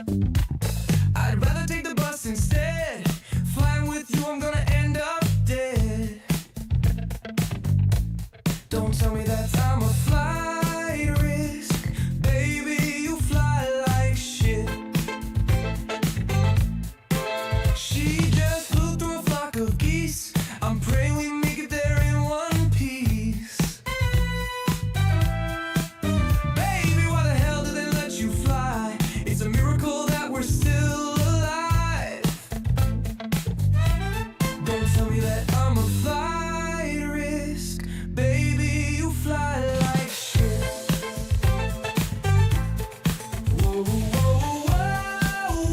I'd rather take the bus instead. Flying with you, I'm gonna end up dead. Don't tell me that I'm a flight risk. Baby, you fly like shit. She just flew through a flock of geese. I'm praying we make it there in one piece. Baby, why the hell did they let you fly? It's a miracle that we're still alive. Don't tell me that I'm a flight risk. Baby, you fly like shit. Whoa, whoa, whoa,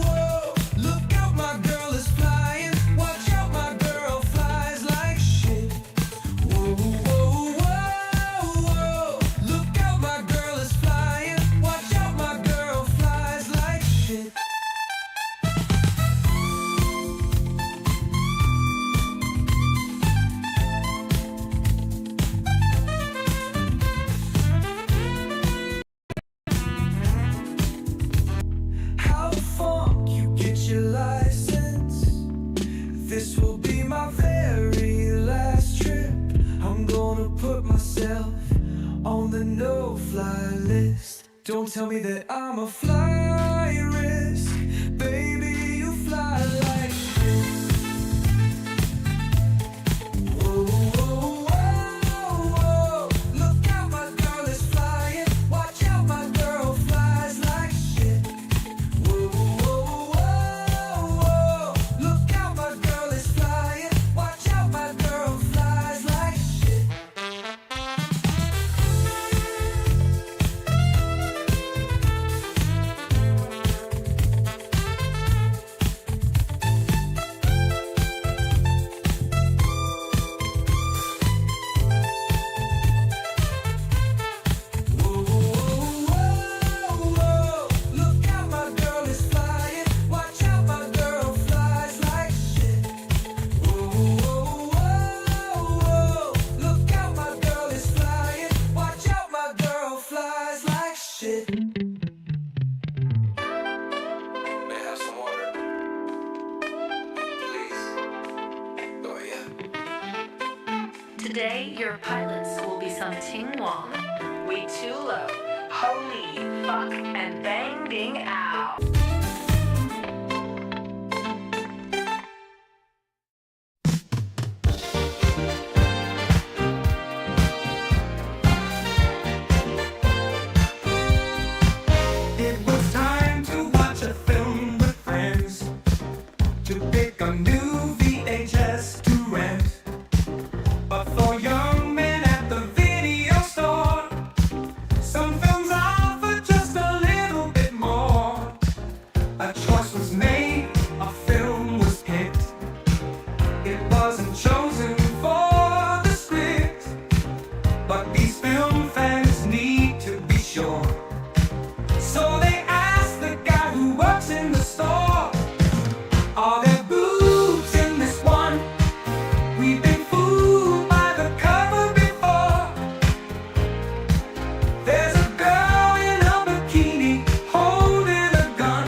whoa. Look out, my girl is flying. Watch out, my girl flies like shit. Whoa, whoa, whoa, whoa. Look out, my girl is flying. Watch out, my girl flies like shit. How far you get your license? This will be my very last trip. I'm gonna put myself on the no-fly list. Don't tell me that I'm a fly risk. Baby, you fly like shit. Whoa, whoa, whoa, whoa. Look out, my girl is flying. Watch out, my girl flies like shit. Whoa, whoa, whoa, whoa. Look out, my girl is flying. Watch out, my girl flies like shit. Whoa, whoa, whoa, whoa. Look out, my girl is flying. Watch out, my girl flies like shit. Whoa, whoa, whoa, whoa. Look out, my girl is flying. Watch out, my girl flies like shit. May I have some water? Please. Oh, yeah. Today, your pilots will be some Ting Wong, We Too Low, Holy Fuck, and Bang Ding Ow. It was time to watch a film with friends, to pick a new VHS to rent. But for young men at the video store, some films offer just a little bit more. A choice was made, a film was picked. It wasn't chosen for the script, but these film fans need to be sure. So they asked the guy who works in the store, are there boobs in this one? We've been fooled by the cover before. There's a girl in a bikini holding a gun.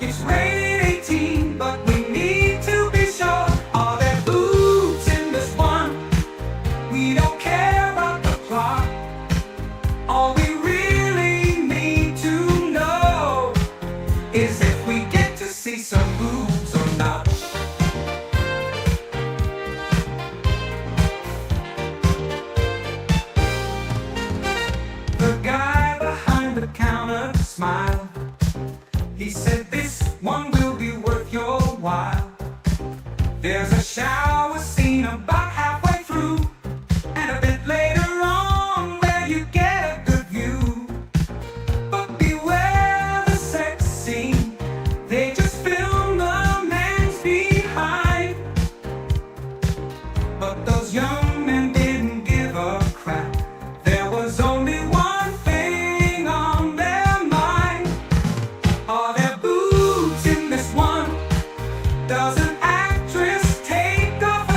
It's rated 18, but we need to be sure. Are there boobs in this one? We don't care about the plot. All we really need to know is if we get to see some boobs or not. The guy behind the counter smiled. He said, this one will be worth your while. There's a shower scene about halfway through, and a bit later on where you get a good view. But beware the sex scene, they just film the man's behind. But those young men didn't give a crap. There was only one thing on their mind. Are there boobs in this one? Does an actress take off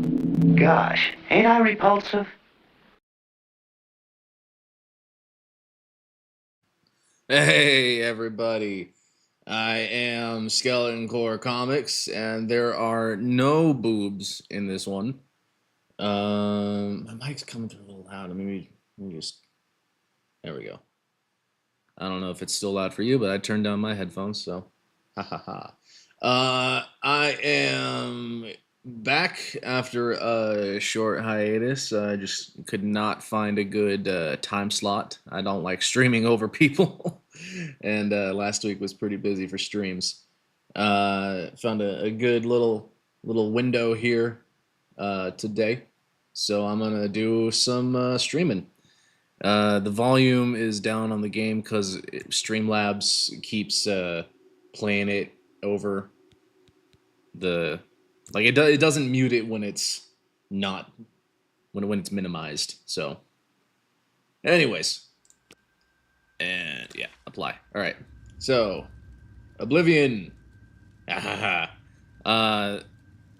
Gosh, ain't I repulsive? Hey everybody, I am Skeleton Core Comics, and there are no boobs in this one. My mic's coming through a little loud. Let me just. There we go. I don't know if it's still loud for you, but I turned down my headphones, so ha ha ha. I am back after a short hiatus. I just could not find a good time slot. I don't like streaming over people, and last week was pretty busy for streams. Found a good little window here today, so I'm gonna do some streaming. The volume is down on the game because Streamlabs keeps playing it over the it doesn't mute it when it's not when it's minimized. So, anyways, and yeah, apply. All right. So, Oblivion. The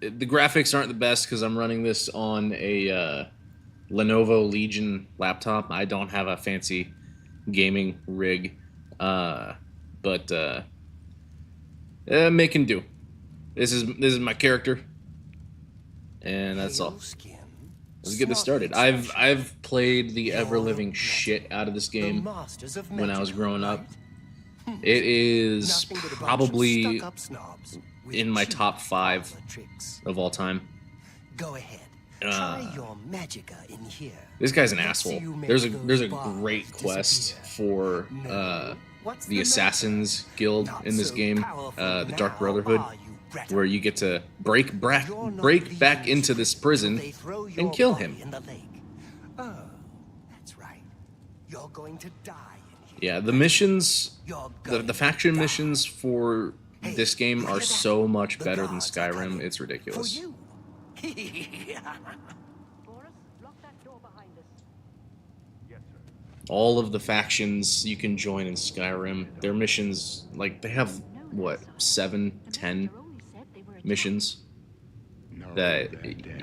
graphics aren't the best because I'm running this on a Lenovo Legion laptop. I don't have a fancy gaming rig, but making do. This is my character, and that's all. Let's get this started. I've played the ever living shit out of this game when I was growing up. It is probably in my top 5 of all time. Go ahead. Try your magicka in here. This guy's an asshole. There's a great quest for the Assassins Guild in this game, the Dark Brotherhood, where you get to break back into this prison and kill him. Oh, that's right. You're going to die in here. Yeah, the missions, the faction missions for this game are so much better than Skyrim. It's ridiculous. All of the factions you can join in Skyrim, their missions, like, they have, what, 7, 10 missions that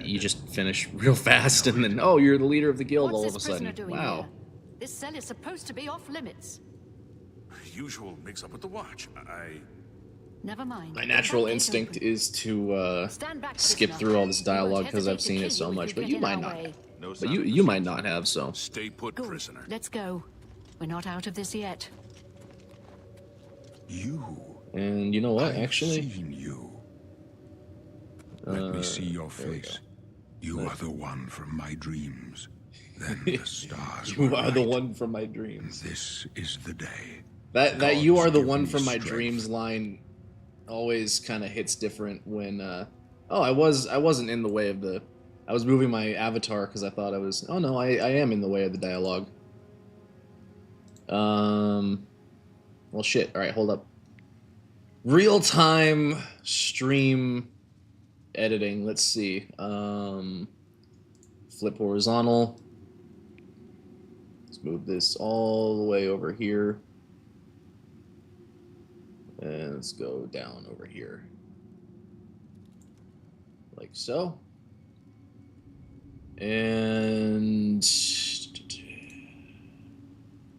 you just finish real fast, and then, oh, you're the leader of the guild all of a sudden. Wow. This cell is supposed to be off limits. Usual mix-up with the watch. Never mind. My natural instinct is to skip through all this dialogue because I've seen it so much, but you might not. But you might not have, so. Stay put, Good. prisoner. Let's go. We're not out of this yet. And you know what? I've Actually, seen you. Let me see your there we face. You are the one from my dreams. Then the stars you were are the right. one from my dreams. This is the day. That you are the give one me from my strength. dreams line always kind of hits different when I wasn't in the way of the I was moving my avatar because I thought I was oh no I am in the way of the dialogue. Well shit, all right, hold up. Real-time stream editing, let's see. Flip horizontal. Let's move this all the way over here. And let's go down over here. Like so. And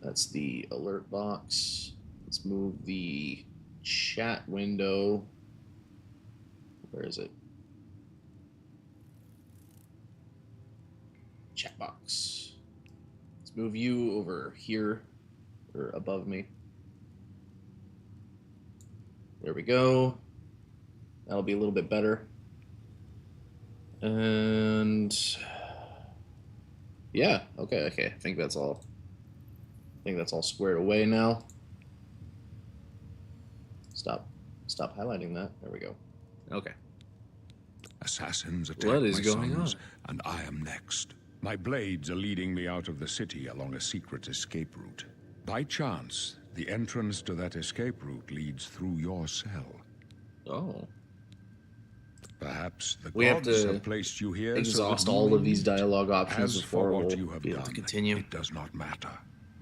that's the alert box. Let's move the chat window. Where is it? Chat box. Let's move you over here, or above me. There we go. That'll be a little bit better. And yeah, okay. I think that's all. I think that's all squared away now. Stop highlighting that. There we go. Okay. Assassins attack What is my going sons, on? and I am next. My blades are leading me out of the city along a secret escape route. By chance, the entrance to that escape route leads through your cell. Oh. Perhaps the We have gods to have placed you here exhaust so that all you of these may meet. dialogue options As before for what we'll you have be able to done, continue. it does not matter.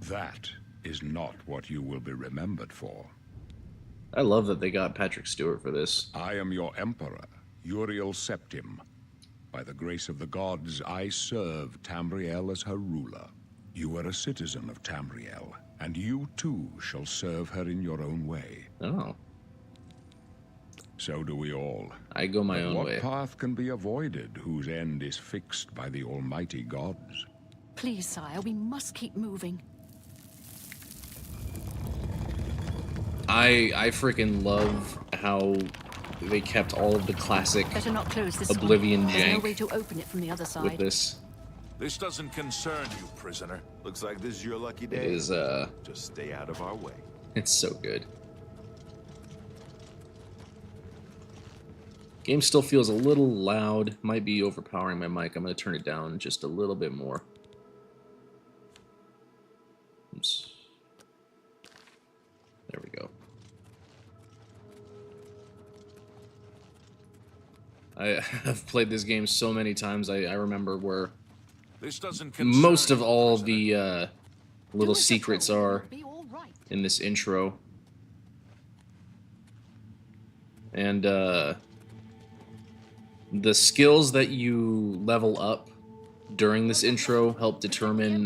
That is not what you will be remembered for. I love that they got Patrick Stewart for this. I am your emperor, Uriel Septim. By the grace of the gods, I serve Tamriel as her ruler. You are a citizen of Tamriel, and you too shall serve her in your own way. Oh, So do we all. I go my But own what way. path can be avoided whose end is fixed by the almighty gods? Please, sire, we must keep moving. I freaking love how they kept all of the classic Better not close this Oblivion one. There's no jank way to open it from the other side. with this. This doesn't concern you, prisoner. Looks like this is your lucky It day. is Just stay out of our way. it's so good. Game still feels a little loud. Might be overpowering my mic. I'm gonna turn it down just a little bit more. Oops. There we go. I've played this game so many times. I remember where This doesn't concern most of you, all prisoner. the little Do as secrets you're told, are it'll be all right. in this intro. And the skills that you level up during this intro help determine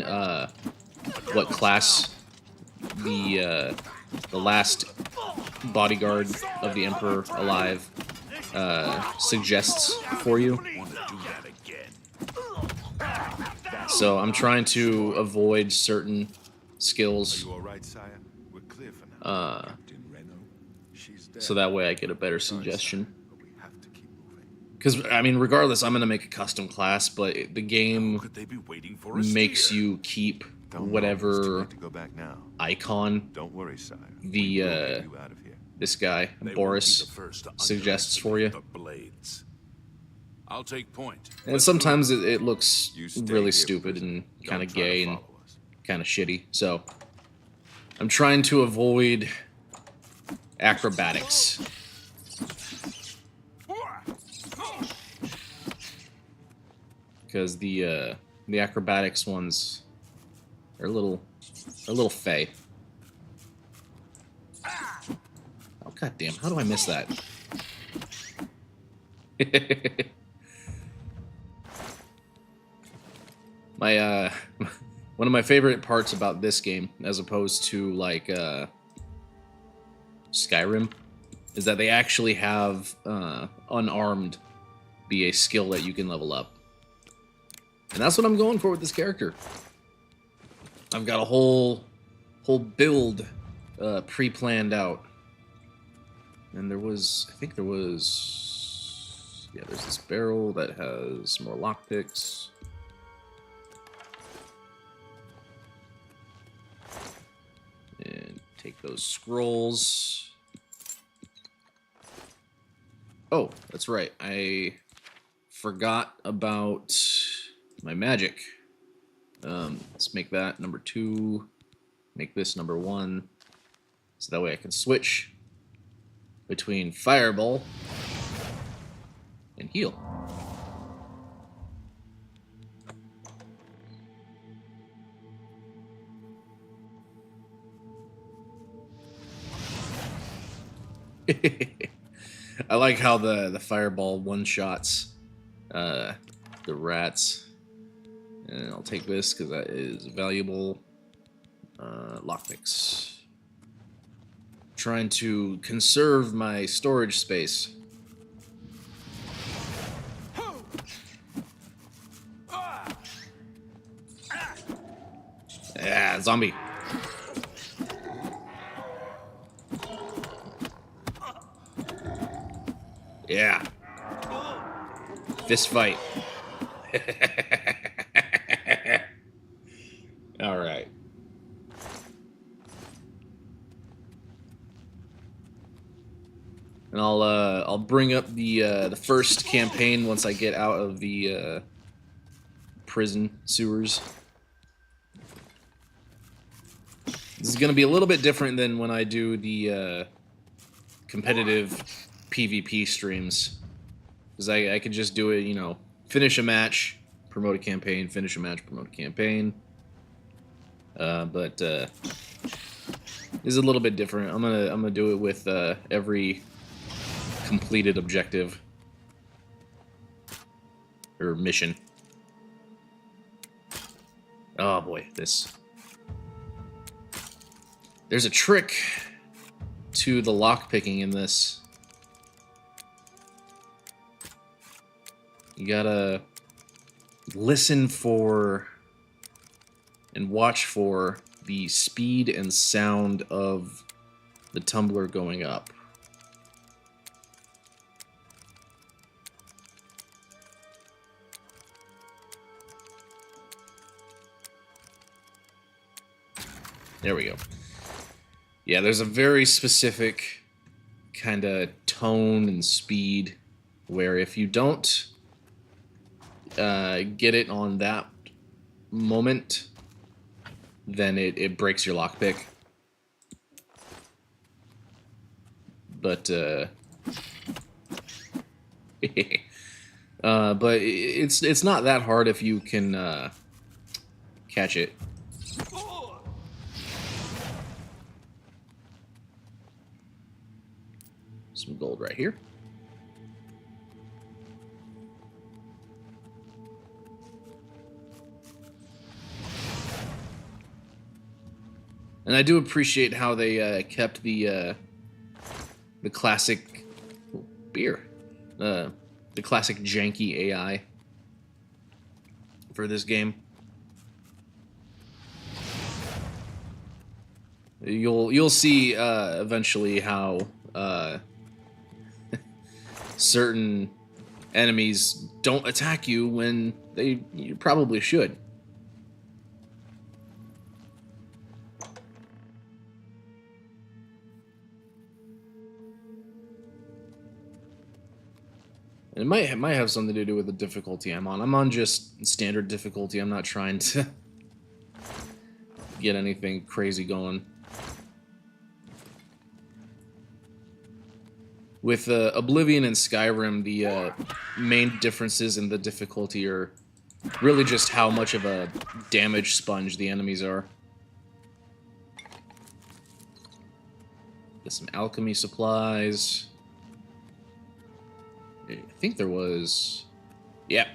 what class the last bodyguard of the Emperor alive suggests for you. Want to do that again? So I'm trying to avoid certain skills You all right, sire? We're clear for now. Captain Reno? She's dead. so that way I get a better suggestion. But we have to keep moving. Because, I mean, regardless, I'm going to make a custom class, but the game Could they be waiting for us makes here? you keep Don't know. It's too whatever late to go back now. icon Don't worry, sire. The, We will get you out of here. this guy, They Boris, won't be the first to suggests for you. underestimate the blades. I'll take point. And sometimes it looks You stay really here, stupid prisoner. and Don't kind of try to gay and follow us. kind of shitty. So I'm trying to avoid acrobatics. Because the acrobatics ones are a little fey. Oh goddamn! How do I miss that? My one of my favorite parts about this game, as opposed to like Skyrim, is that they actually have unarmed be a skill that you can level up. And that's what I'm going for with this character. I've got a whole build pre-planned out. And I think there was, yeah, there's this barrel that has more lockpicks. And take those scrolls. Oh, that's right. I forgot about my magic. Let's make that number 2. Make this number 1. So that way I can switch between Fireball and Heal. I like how the Fireball one-shots the rats. And I'll take this because that is valuable. Lockpicks. Trying to conserve my storage space. Yeah, zombie. Yeah. Fist fight. All right. And I'll bring up the first campaign once I get out of the prison sewers. This is going to be a little bit different than when I do the competitive PvP streams, because I could just do it, you know, finish a match, promote a campaign, finish a match, promote a campaign. But this is a little bit different. I'm gonna do it with every completed objective. or mission. Oh boy, this. There's a trick to the lockpicking in this. You gotta listen for and watch for the speed and sound of the tumbler going up. There we go. Yeah, there's a very specific kind of tone and speed where if you don't get it on that moment, then it breaks your lockpick. But but it's not that hard if you can catch it. Some gold right here. And I do appreciate how they kept the classic beer, the classic janky AI for this game. You'll see eventually how certain enemies don't attack you when you probably should. And it might have something to do with the difficulty I'm on. I'm on just standard difficulty. I'm not trying to get anything crazy going. With Oblivion and Skyrim, the main differences in the difficulty are really just how much of a damage sponge the enemies are. Get some alchemy supplies. I think there was... Yeah.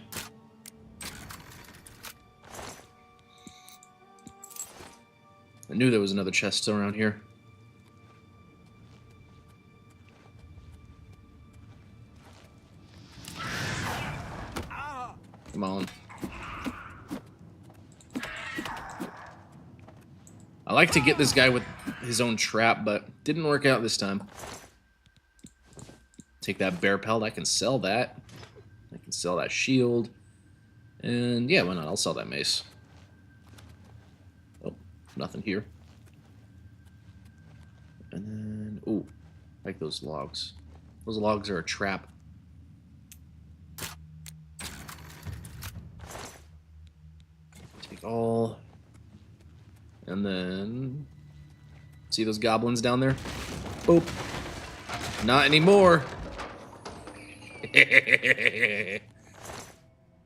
I knew there was another chest still around here. Come on. I like to get this guy with his own trap, but didn't work out this time. Take that bear pelt. I can sell that. I can sell that shield. And yeah, why not? I'll sell that mace. Oh, nothing here. And then, ooh, I like those logs. Those logs are a trap. Take all. And then, see those goblins down there? Boop. Not anymore.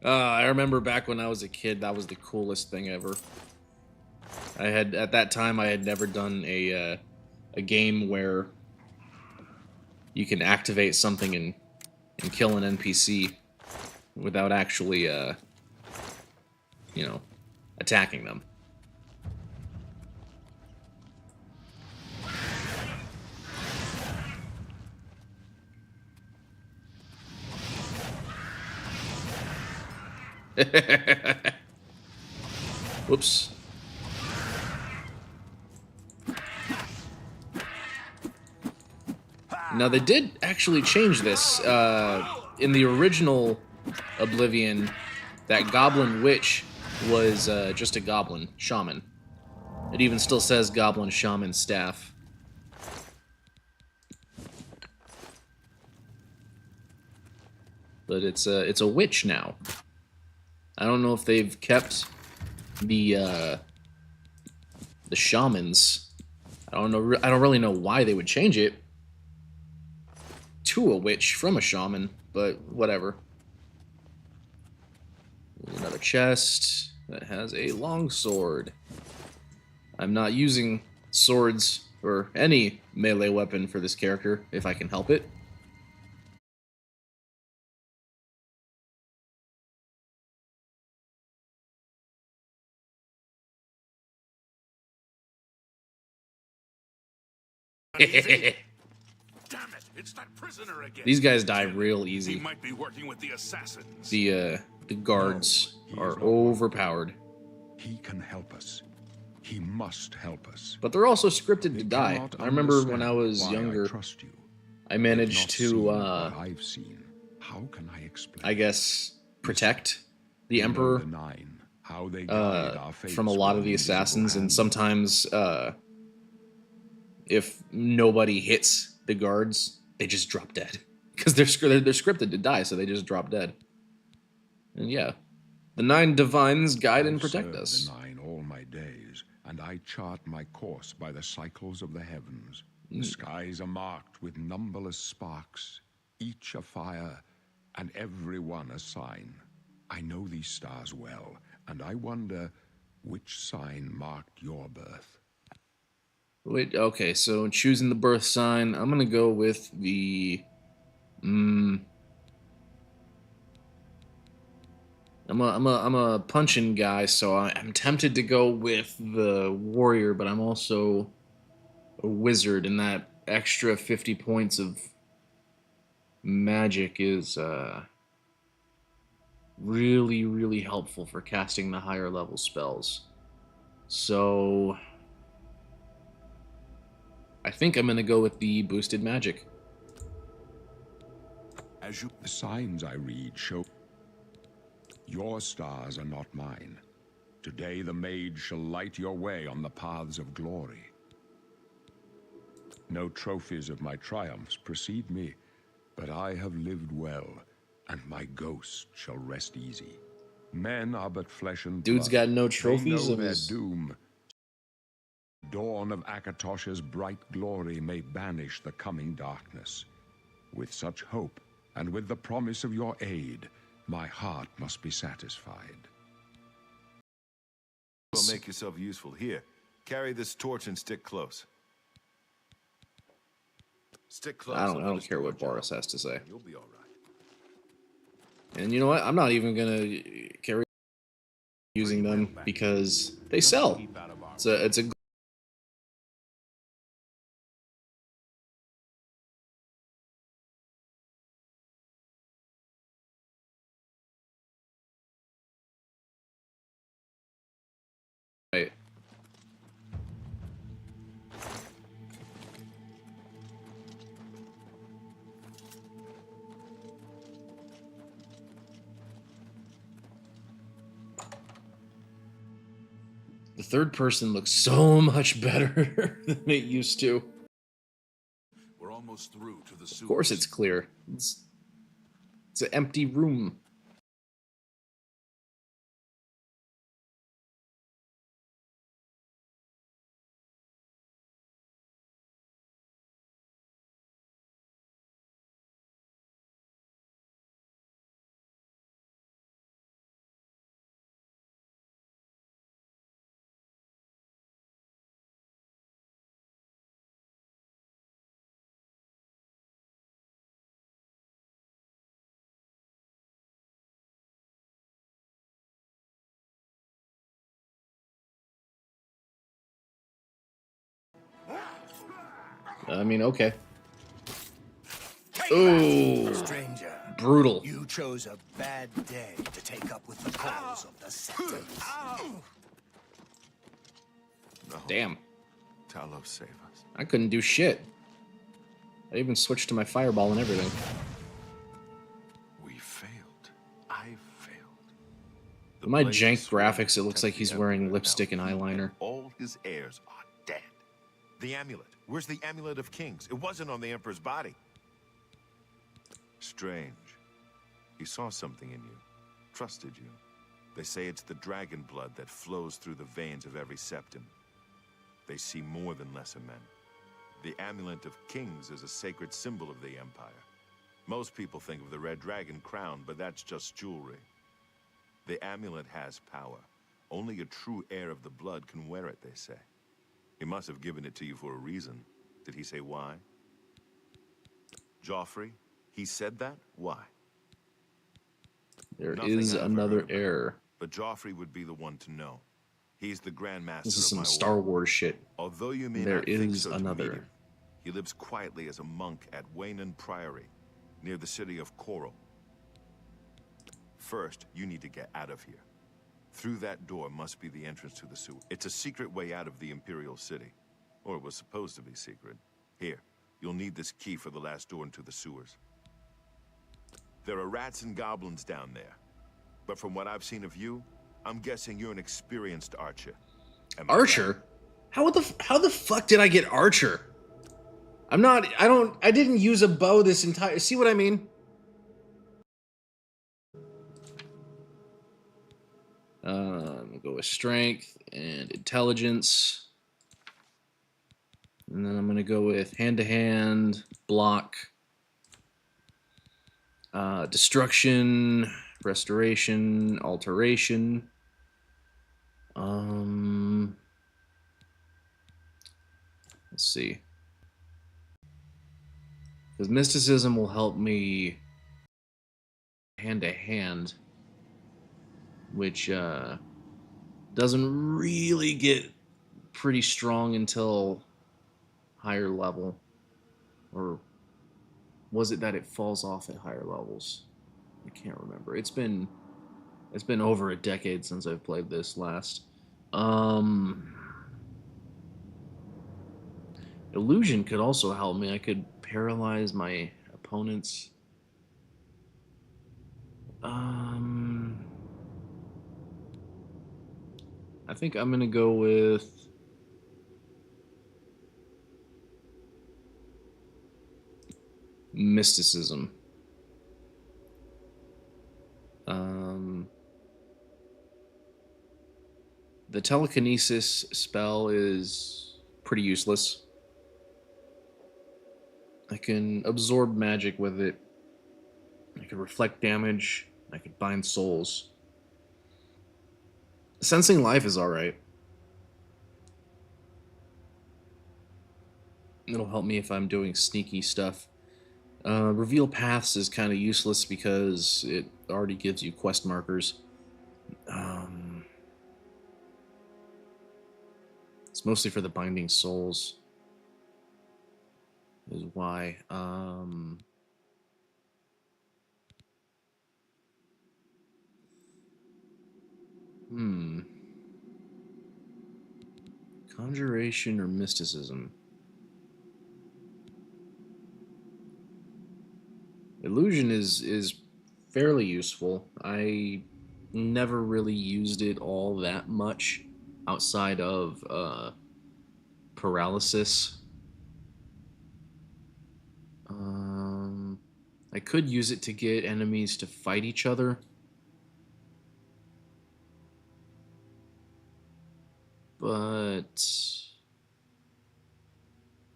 I remember back when I was a kid, that was the coolest thing ever. At that time, I had never done a game where you can activate something and kill an NPC without actually, you know, attacking them. Whoops. Now they did actually change this. In the original Oblivion, that goblin witch was just a goblin shaman. It even still says goblin shaman staff. But it's a witch now. I don't know if they've kept the shamans. I don't know. I don't really know why they would change it to a witch from a shaman, but whatever. There's another chest that has a long sword. I'm not using swords or any melee weapon for this character if I can help it. Uneasy? Damn it! It's that prisoner again. These guys die real He easy. might be working with the assassins. The guards No, he are is not overpowered. He can help us. He must help us. But they're also scripted They to die. cannot I remember when I understand was why younger, I trust you. I They've managed not to, seen what I've seen. How can I explain? I guess, protect the We know Emperor the Nine, how they guide our from a fates lot with of the an invisible assassins, and hand. sometimes if nobody hits the guards, they just drop dead because they're scripted to die, so they just drop dead. And yeah, the Nine Divines guide and I've protect served us. the Nine all my days, and I chart my course by the cycles of the heavens. The skies are marked with numberless sparks, each a fire, and every one a sign. I know these stars well, and I wonder which sign marked your birth. Wait, okay, so choosing the birth sign, I'm gonna go with the. I'm a punching guy, so I'm tempted to go with the warrior, but I'm also a wizard, and that extra 50 points of magic is really, really helpful for casting the higher level spells. So I think I'm gonna go with the boosted magic. As you, the signs I read show your stars are not mine. Today the mage shall light your way on the paths of glory. No trophies of my triumphs precede me, but I have lived well, and my ghost shall rest easy. Men are but flesh and Dude's blood. got no They trophies know of their his. doom. Dawn of Akatosh's bright glory may banish the coming darkness. With such hope, and with the promise of your aid, my heart must be satisfied. Well, make yourself useful. Here, carry this torch and stick close. Stick close. I and don't let us care do our what Boris job. has to say. You'll be all right. And you know what? I'm not even gonna carry using them because they sell. It's a Right. The third person looks so much better than it used to. We're almost through to the sewers. Of course it's clear. It's an empty room. I mean, okay. Ooh, Stranger, brutal. you chose a bad day to take up with the cause of the Septons. No. Damn. Talos, save us. I couldn't do shit. I even switched to my fireball and everything. We failed. I failed. The My blade jank sword graphics, it looks protects like the he's Emperor. wearing Now lipstick and he eyeliner. all his heirs are dead. The amulet. Where's the amulet of kings? It wasn't on the Emperor's body. Strange. He saw something in you. Trusted you. They say it's the dragon blood that flows through the veins of every septon. They see more than lesser men. The amulet of kings is a sacred symbol of the Empire. Most people think of the red dragon crown, but that's just jewelry. The amulet has power. Only a true heir of the blood can wear it, they say. He must have given it to you for a reason. Did he say why? Joffrey? He said that? Why? There Nothing is I ever another heard about. error. But Joffrey would be the one to know. He's the Grand Master This is of some my Star order. Wars shit. Although you may There not think is so to meet another. him, He lives quietly as a monk at Waynon Priory, near the city of Coral. First, you need to get out of here. Through that door must be the entrance to the sewer. It's a secret way out of the Imperial City. Or it was supposed to be secret. Here, you'll need this key for the last door into the sewers. There are rats and goblins down there. But from what I've seen of you, I'm guessing you're an experienced archer. Am I right? Archer? How the fuck did I get Archer? I didn't use a bow this entire, see what I mean? I'm gonna go with strength and intelligence. And then I'm gonna go with hand-to-hand, block, destruction, restoration, alteration. Let's see. Because mysticism will help me hand-to-hand, which doesn't really get pretty strong until higher level. Or was it that it falls off at higher levels? I can't remember. It's been over a decade since I've played this last. Illusion could also help me. I could paralyze my opponents. I think I'm gonna go with mysticism. The telekinesis spell is pretty useless. I can absorb magic with it. I can reflect damage. I could bind souls. Sensing life is alright. It'll help me if I'm doing sneaky stuff. Reveal paths is kind of useless because it already gives you quest markers. It's mostly for the binding souls. Is why. Conjuration or mysticism? Illusion is fairly useful. I never really used it all that much outside of paralysis. I could use it to get enemies to fight each other. But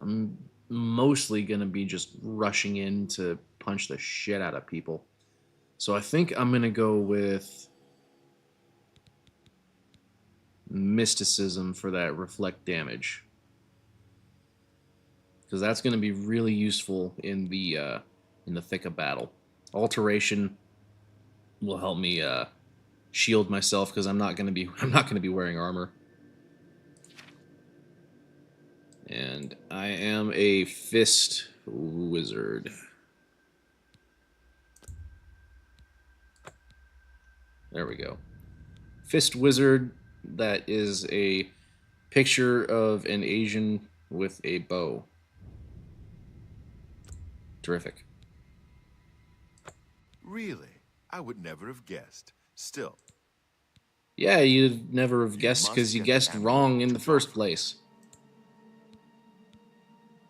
I'm mostly going to be just rushing in to punch the shit out of people. So I think I'm going to go with mysticism for that reflect damage. Because that's going to be really useful in the thick of battle. Alteration will help me shield myself because I'm not going to be wearing armor. And I am a fist wizard. There we go. Fist wizard, that is a picture of an Asian with a bow. Terrific. Really? I would never have guessed. Still. Yeah, you'd never have guessed must because you get the guessed amulet wrong in to the first Joffrey. place.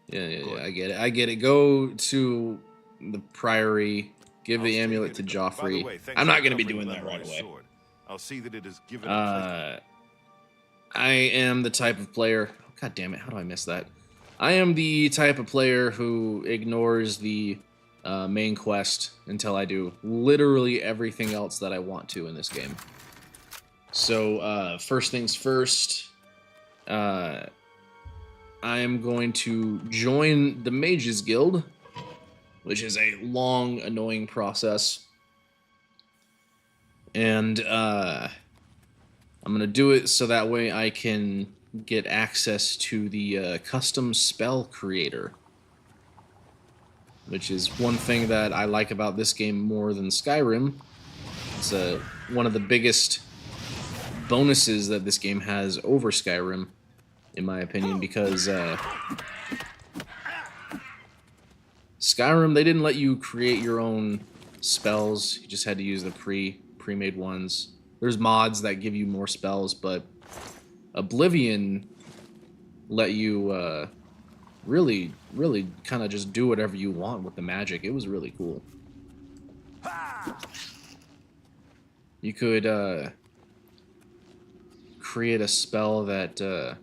Yeah, Good. I get it. Go to the Priory, give I'll the stay amulet here to guard. By the Joffrey. way, thanks I'm for not going to be covering doing that right Leroy's away. sword. I'll see that it is given a I am the type of player... God damn it, how do I miss that? I am the type of player who ignores the main quest until I do literally everything else that I want to in this game. So, first things first, I am going to join the Mages Guild, which is a long, annoying process. And I'm going to do it so that way I can get access to the custom spell creator. which is one thing that I like about this game more than Skyrim. It's one of the biggest bonuses that this game has over Skyrim, in my opinion, because Skyrim, they didn't let you create your own spells. You just had to use the pre-made ones. There's mods that give you more spells, but Oblivion let you really kind of just do whatever you want with the magic. It was really cool. You could create a spell that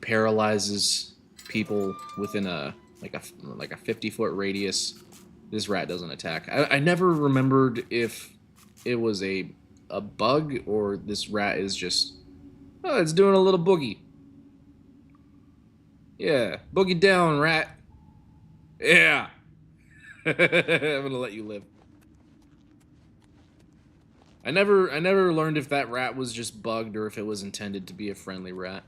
paralyzes people within a 50-foot radius. This rat doesn't attack. I never remembered if it was a bug or this rat is just, oh, it's doing a little boogie. Yeah, boogie down, rat. Yeah. I'm gonna let you live. I never learned if that rat was just bugged or if it was intended to be a friendly rat.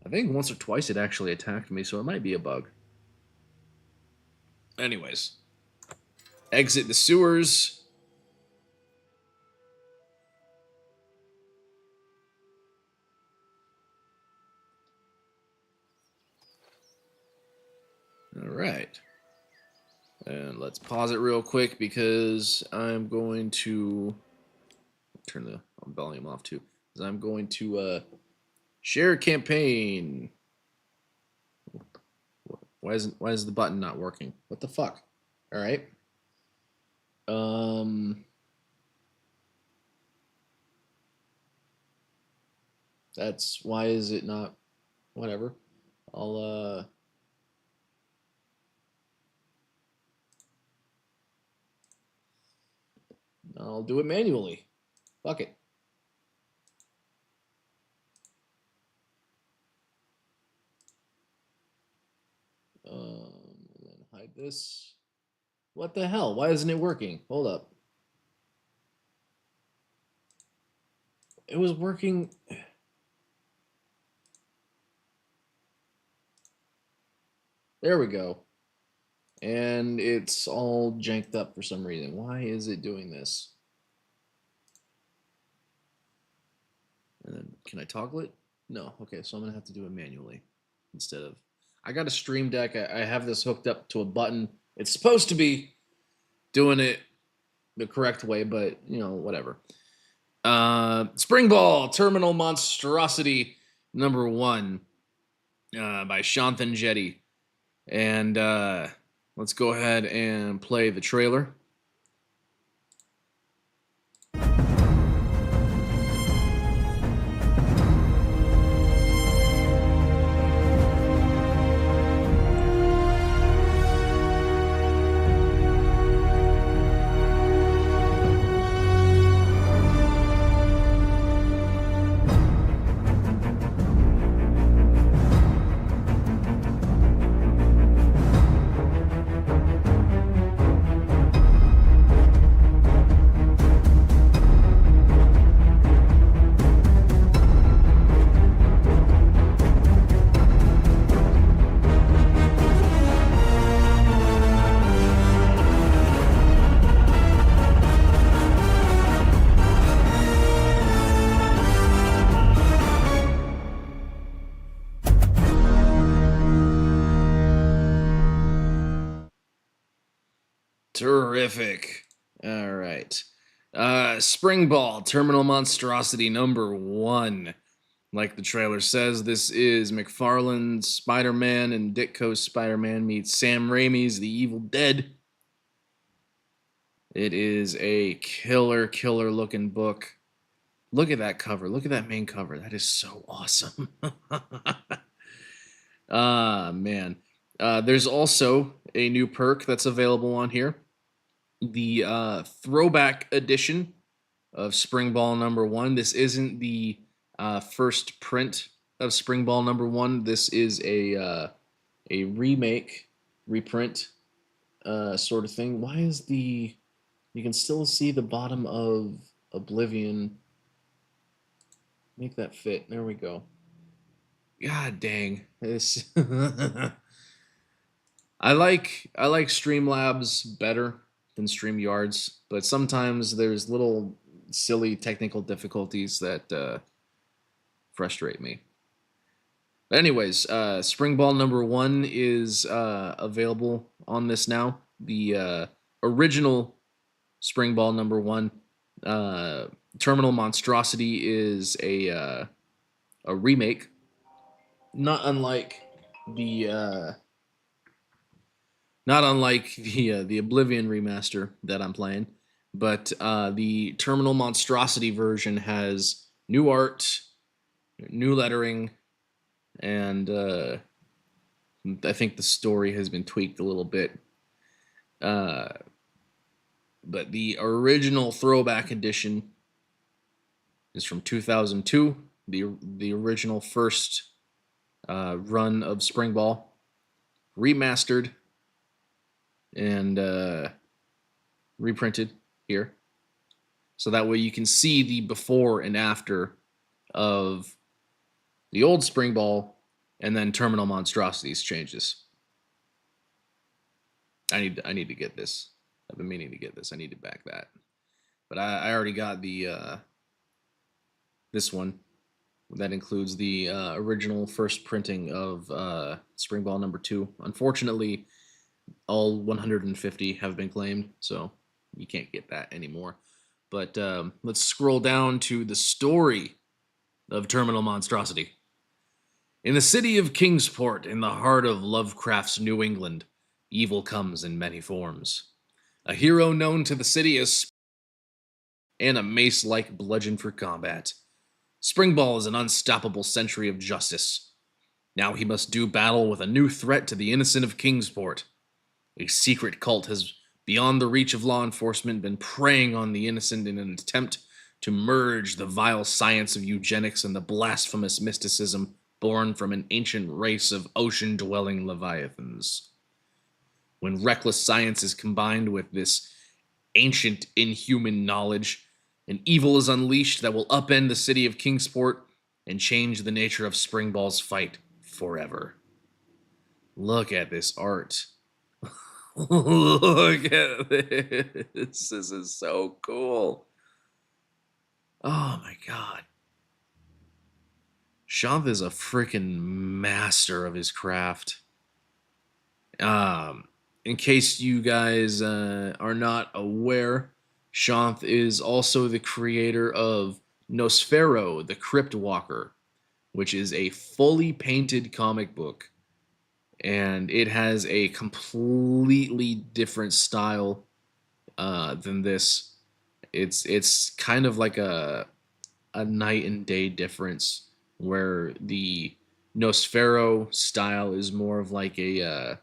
I think once or twice it actually attacked me, so it might be a bug. Anyways. Exit the sewers. Alright. And let's pause it real quick because I'm going to turn the volume off too. Because I'm going to share campaign. Why is the button not working? What the fuck? All right. That's why is it not? Whatever. I'll do it manually. Fuck it. And then hide this. What the hell? Why isn't it working? Hold up. It was working. There we go. And it's all janked up for some reason. Why is it doing this? And then, can I toggle it? No. Okay, so I'm going to have to do it manually instead of... I got a Stream Deck. I have this hooked up to a button. It's supposed to be doing it the correct way, but, you know, whatever. Spring Ball, Terminal Monstrosity, #1 by Shanthan Jetty. And let's go ahead and play the trailer. Terrific. All right. Spring Ball, Terminal Monstrosity #1. Like the trailer says, this is McFarlane's Spider-Man and Ditko's Spider-Man meets Sam Raimi's The Evil Dead. It is a killer looking book. Look at that cover. Look at that main cover. That is so awesome. Man. There's also a new perk that's available on here. The throwback edition of Spring Ball #1. This isn't the first print of Spring Ball #1. This is a reprint sort of thing. Why is the... You can still see the bottom of Oblivion. Make that fit. There we go. God dang. This... I like Streamlabs better than StreamYards, but sometimes there's little silly technical difficulties that frustrate me. But anyways, Spring Ball number 1 is available on this now. The original Spring Ball number 1, Terminal Monstrosity, is a remake, not unlike the the Oblivion remaster that I'm playing, but the Terminal Monstrosity version has new art, new lettering, and I think the story has been tweaked a little bit. But the original throwback edition is from 2002, the original first run of Spring Ball, remastered and reprinted here. So that way you can see the before and after of the old Spring Ball and then Terminal Monstrosities changes. I need to get this. I've been meaning to get this. I need to back that. But I already got the this one. That includes the original first printing of Spring Ball number 2. Unfortunately, all 150 have been claimed, so you can't get that anymore. But let's scroll down to the story of Terminal Monstrosity. In the city of Kingsport, in the heart of Lovecraft's New England, evil comes in many forms. A hero known to the city as and a mace-like bludgeon for combat. Spring Ball is an unstoppable century of justice. Now he must do battle with a new threat to the innocent of Kingsport. A secret cult has, beyond the reach of law enforcement, been preying on the innocent in an attempt to merge the vile science of eugenics and the blasphemous mysticism born from an ancient race of ocean-dwelling leviathans. When reckless science is combined with this ancient inhuman knowledge, an evil is unleashed that will upend the city of Kingsport and change the nature of Spring Ball's fight forever. Look at this art. Look at this. This is so cool. Oh my god. Shanth is a freaking master of his craft. In case you guys are not aware, Shanth is also the creator of Nosfero, the Crypt Walker, which is a fully painted comic book. And it has a completely different style than this. It's kind of like a night and day difference, where the Nosfero style is more of like a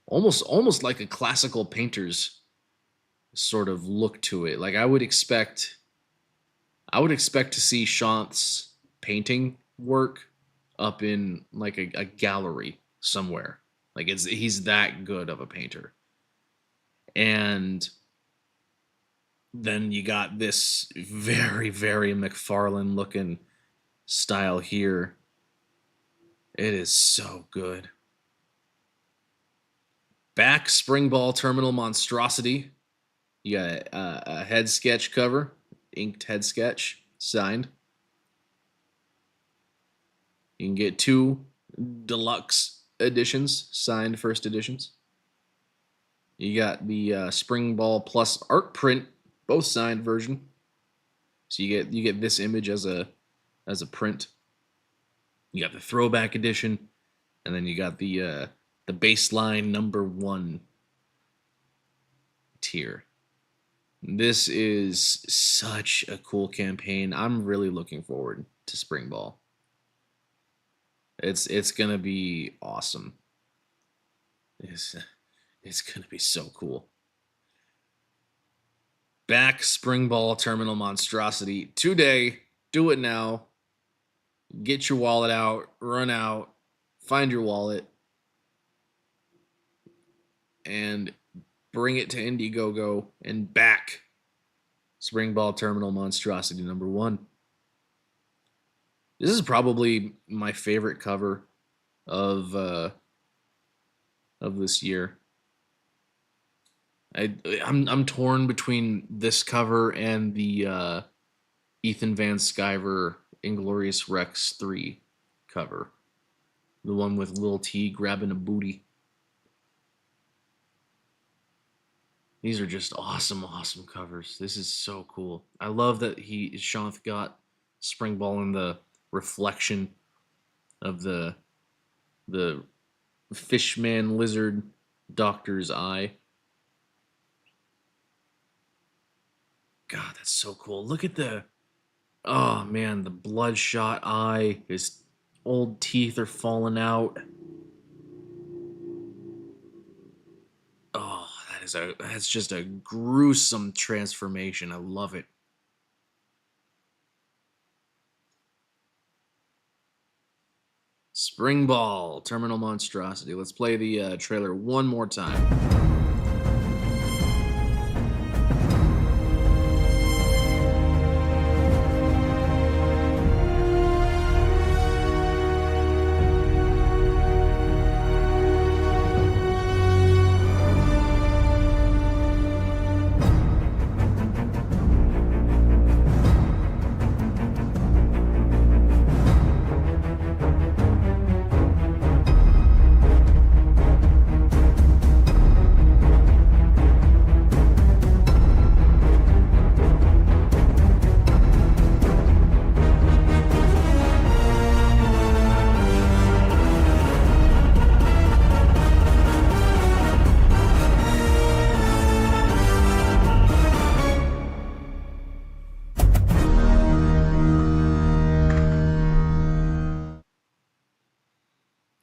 almost like a classical painter's sort of look to it. Like I would expect to see Shanth's painting work up in like a gallery somewhere. Like he's that good of a painter. And then you got this very, very McFarlane looking style here. It is so good. Back Spring Ball Terminal Monstrosity. You got a head sketch cover, inked head sketch, signed. You can get 2 deluxe editions, signed first editions. You got the Spring Ball Plus art print, both signed version. So you get this image as a print. You got the throwback edition, and then you got the baseline number 1 tier. This is such a cool campaign. I'm really looking forward to Spring Ball. It's gonna be awesome. It's gonna be so cool. Back Spring Ball Terminal Monstrosity today. Do it now. Get your wallet out. Run out. Find your wallet. And bring it to Indiegogo and back Spring Ball Terminal Monstrosity number 1. This is probably my favorite cover of of this year. I'm torn between this cover and the Ethan Van Sciver Inglorious Rex 3 cover. The one with Lil T grabbing a booty. These are just awesome, awesome covers. This is so cool. I love that Shanth got Spring Ball in the reflection of the fishman lizard doctor's eye. God, that's so cool. Look at oh man, the bloodshot eye. His old teeth are falling out. Oh, that's just a gruesome transformation. I love it. Spring Ball, Terminal Monstrosity. Let's play the trailer one more time.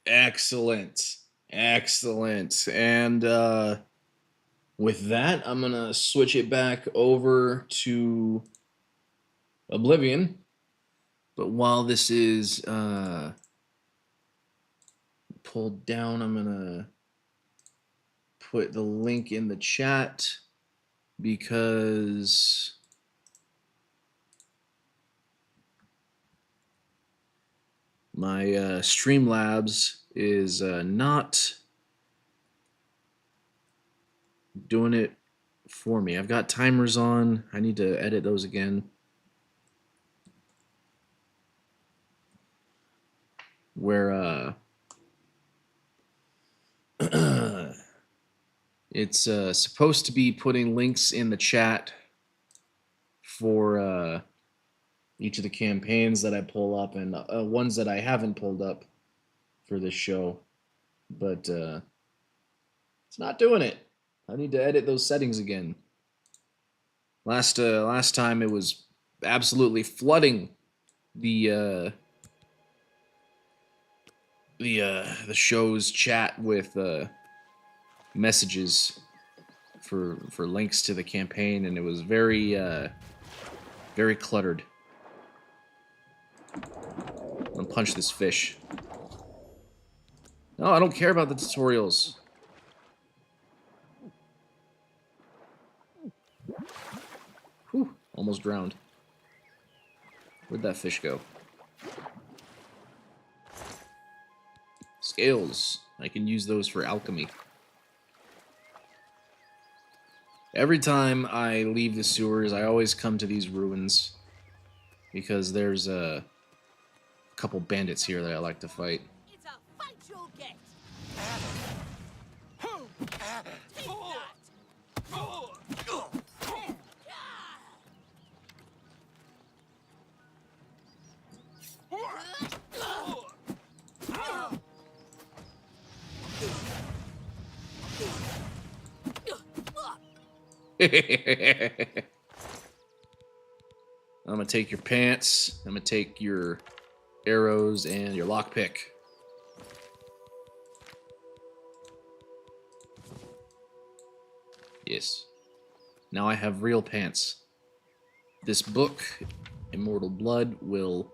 Excellent. Excellent. And with that, I'm going to switch it back over to Oblivion. But while this is pulled down, I'm going to put the link in the chat because my Streamlabs is not doing it for me. I've got timers on. I need to edit those again. Where it's supposed to be putting links in the chat for each of the campaigns that I pull up and ones that I haven't pulled up for this show, but it's not doing it. I need to edit those settings again. Last time it was absolutely flooding the show's chat with messages for links to the campaign, and it was very very cluttered. I'm gonna punch this fish. No, I don't care about the tutorials. Whew, almost drowned. Where'd that fish go? Scales. I can use those for alchemy. Every time I leave the sewers, I always come to these ruins because there's a couple bandits here that I like to fight. It's a fight you'll get. I'm gonna take your pants, I'm gonna take your arrows and your lockpick. Yes. Now I have real pants. This book, Immortal Blood, will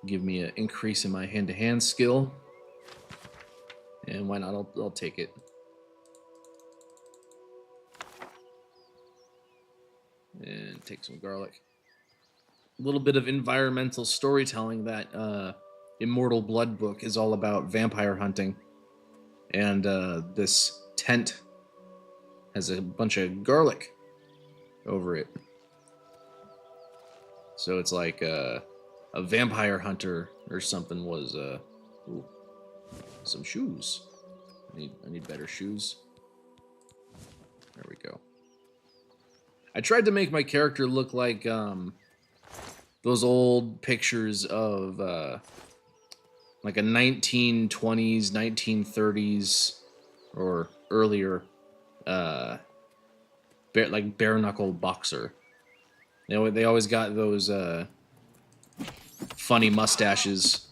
give me an increase in my hand-to-hand skill. And why not? I'll take it. And take some garlic. A little bit of environmental storytelling. That Immortal Blood book is all about vampire hunting And this tent has a bunch of garlic over it. So it's like a vampire hunter or something was ooh, some shoes. I need better shoes. There we go. I tried to make my character look like those old pictures of like a 1920s, 1930s, or earlier, like bare knuckle boxer. They always got those funny mustaches.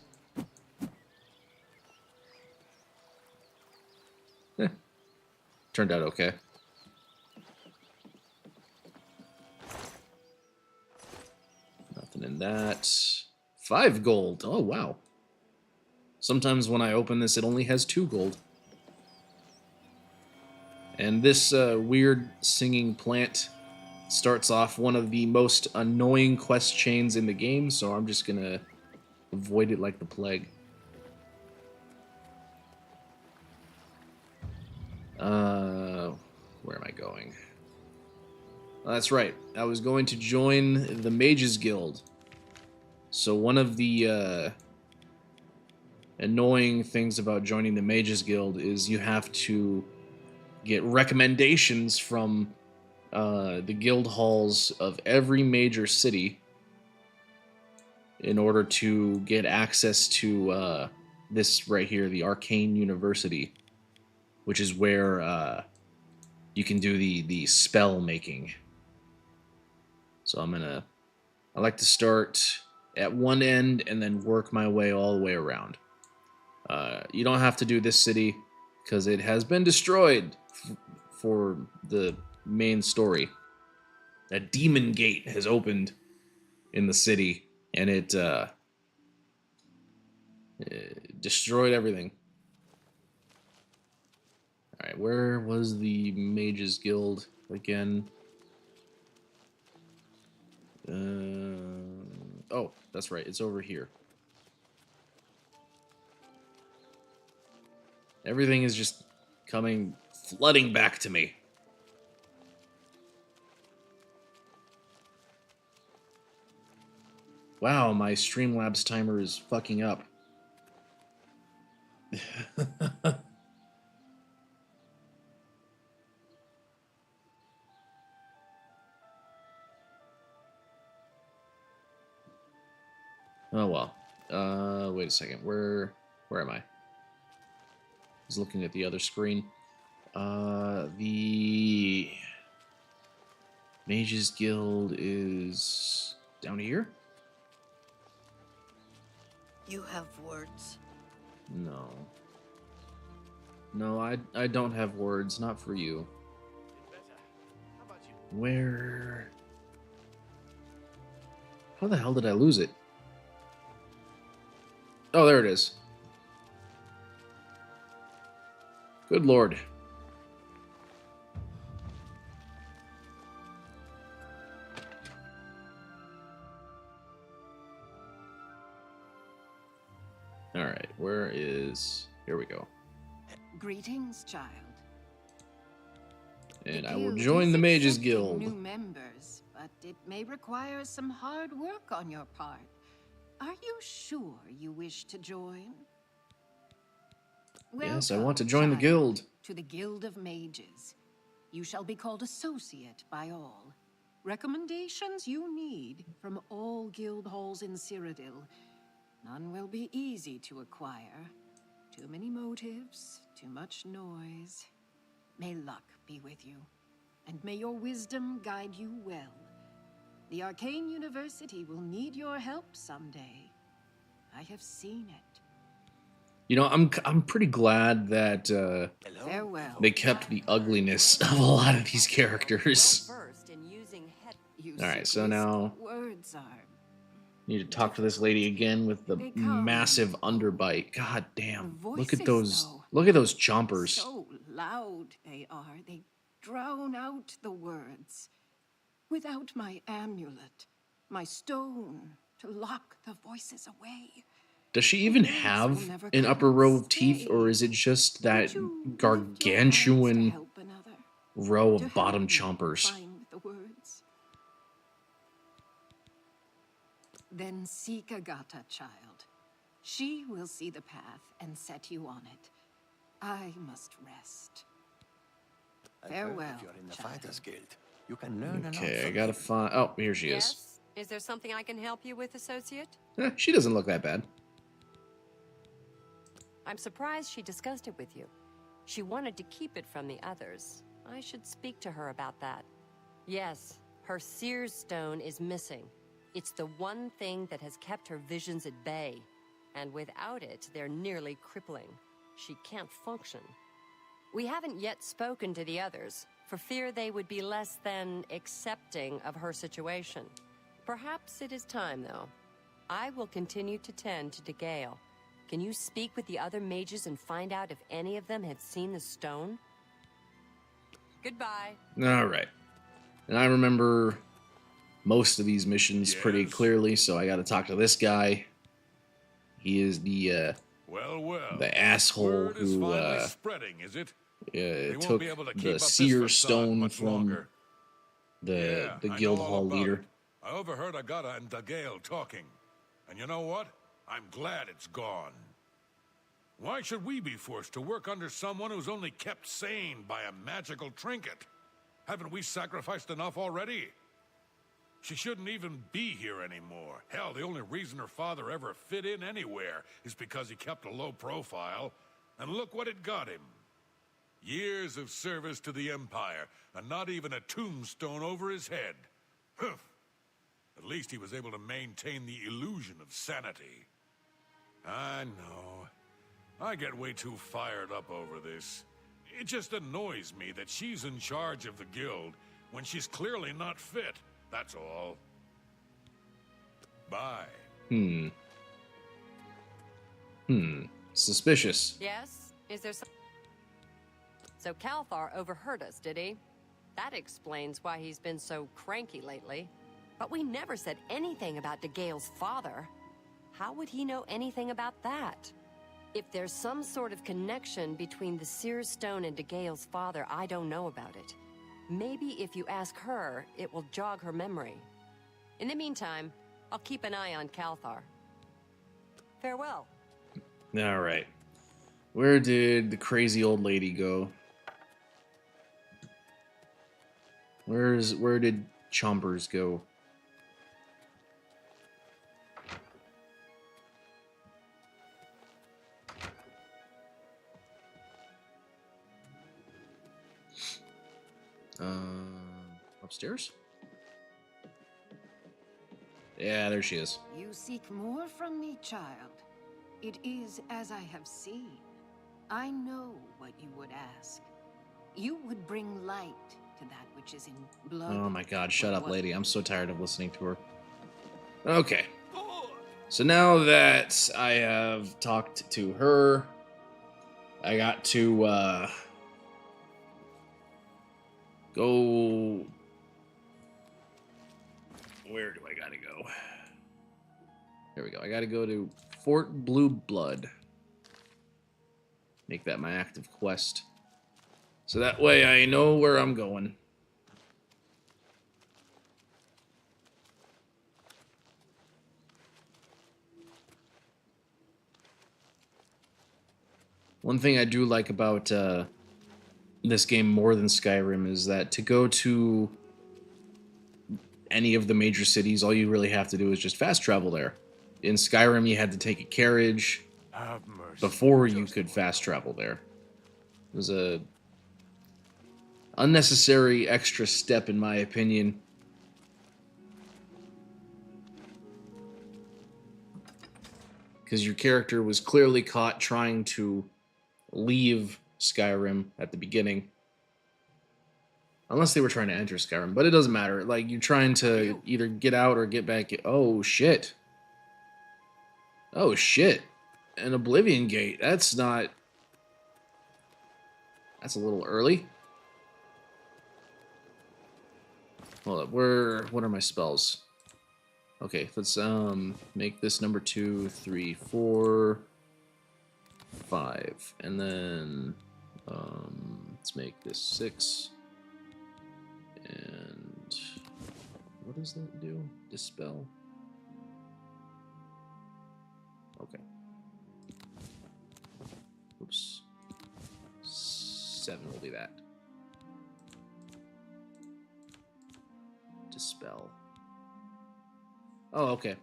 Turned out okay. Nothing in that. 5 gold. Oh, wow. Sometimes when I open this, it only has 2 gold. And this weird singing plant starts off one of the most annoying quest chains in the game, so I'm just gonna avoid it like the plague. Where am I going? Oh, that's right. I was going to join the Mages Guild. So one of the annoying things about joining the Mages Guild is you have to get recommendations from the guild halls of every major city in order to get access to this right here, the Arcane University, which is where you can do the spell making. So I like to start at one end and then work my way all the way around. You don't have to do this city because it has been destroyed for the main story. A demon gate has opened in the city, and it destroyed everything. All right, where was the Mages Guild again? Oh, that's right. It's over here. Everything is just flooding back to me. Wow, my Streamlabs timer is fucking up. Oh well. Wait a second. Where am I? I was looking at the other screen. The Mages Guild is down here? You have words. No. No, I don't have words. Not for you. Where? How the hell did I lose it? Oh, there it is. Good lord. Alright, where is... Here we go. Greetings, child. And The I will guild join is the Mages accepting Guild. New members, but it may require some hard work on your part. Are you sure you wish to join? Yes, I Welcome, want to join the child, guild. to the Guild of Mages. You shall be called associate by all. Recommendations you need from all guild halls in Cyrodiil. None will be easy to acquire. Too many motives, too much noise. May luck be with you, and may your wisdom guide you well. The Arcane University will need your help someday. I have seen it. You know, I'm pretty glad that Farewell. they kept the ugliness of a lot of these characters. All right, so now Words are need to talk to this lady again with the They come. massive underbite. God damn! Look at Voices, those! though. Look at those chompers. so loud they are, they drown out the words. Without my amulet, my stone to lock the voices away, Does she even Thanks will have never an come upper and row of teeth, stay. or is it just that Would you lift your hands to gargantuan help another? row To of bottom help me chompers? find the words. Then seek Agatha, child. She will see the path and set you on it. I must rest. Farewell, If you're in the child. Fighters Guild, you can learn a lot Okay, I from gotta them. find. Oh, here she is. Yes? Is there something I can help you with, associate? She doesn't look that bad. I'm surprised she discussed it with you. She wanted to keep it from the others. I should speak to her about that. Yes, her Seer's Stone is missing. It's the one thing that has kept her visions at bay. And without it, they're nearly crippling. She can't function. We haven't yet spoken to the others, for fear they would be less than accepting of her situation. Perhaps it is time, though. I will continue to tend to DeGale. Can you speak with the other mages and find out if any of them have seen the stone? Goodbye. All right. And I remember most of these missions pretty Yes? clearly, so I gotta talk to this guy. He is the Well. the asshole Word is who finally spreading, is it? They won't took be able to keep the up this seer facade stone much from longer. the Yeah, I guild know all hall about leader. it. I overheard Agata and DeGale talking. And you know what? I'm glad it's gone. Why should we be forced to work under someone who's only kept sane by a magical trinket? Haven't we sacrificed enough already? She shouldn't even be here anymore. Hell, the only reason her father ever fit in anywhere is because he kept a low profile. And look what it got him. Years of service to the Empire, and not even a tombstone over his head. Humph. At least he was able to maintain the illusion of sanity. I know. I get way too fired up over this. It just annoys me that she's in charge of the guild when she's clearly not fit. That's all. Bye. Suspicious. Yes? Is there some... So Calthar overheard us, did he? That explains why he's been so cranky lately. But we never said anything about DeGale's father. How would he know anything about that? If there's some sort of connection between the Seer's Stone and DeGale's father, I don't know about it. Maybe if you ask her, it will jog her memory. In the meantime, I'll keep an eye on Calthar. Farewell. All right. Where did the crazy old lady go? Where did Chompers go? Upstairs? Yeah, there she is. You seek more from me, child. It is as I have seen. I know what you would ask. You would bring light to that which is in blood. Oh my god, or shut up, what- lady. I'm so tired of listening to her. Okay. So now that I have talked to her, I got to go. Where do I gotta go? There we go. I gotta go to Fort Blue Blood. Make that my active quest. So that way I know where I'm going. One thing I do like about this game more than Skyrim is that to go to any of the major cities, all you really have to do is just fast travel there. In Skyrim, you had to take a carriage Have mercy. before you could fast travel there. It was a unnecessary extra step, in my opinion. Because your character was clearly caught trying to leave Skyrim at the beginning. Unless they were trying to enter Skyrim, but it doesn't matter. Like, you're trying to either get out or get back. Oh, shit. Oh, shit. An Oblivion Gate. That's not... That's a little early. Hold up. What are my spells? Okay, let's make this number 2, 3, 4, 5, and then let's make this 6. And what does that do? Dispel. Okay. Oops. 7 will be that. Dispel. Oh, okay.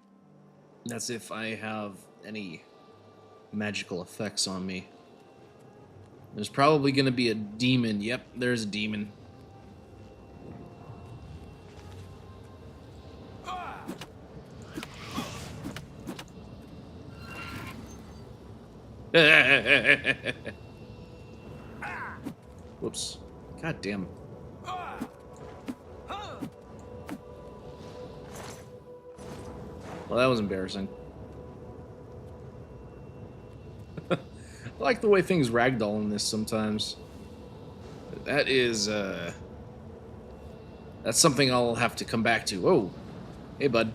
That's if I have any magical effects on me. There's probably going to be a demon. Yep, there's a demon. Whoops. God damn. Well, that was embarrassing. I like the way things ragdoll in this sometimes. That is, that's something I'll have to come back to. Whoa. Hey, bud.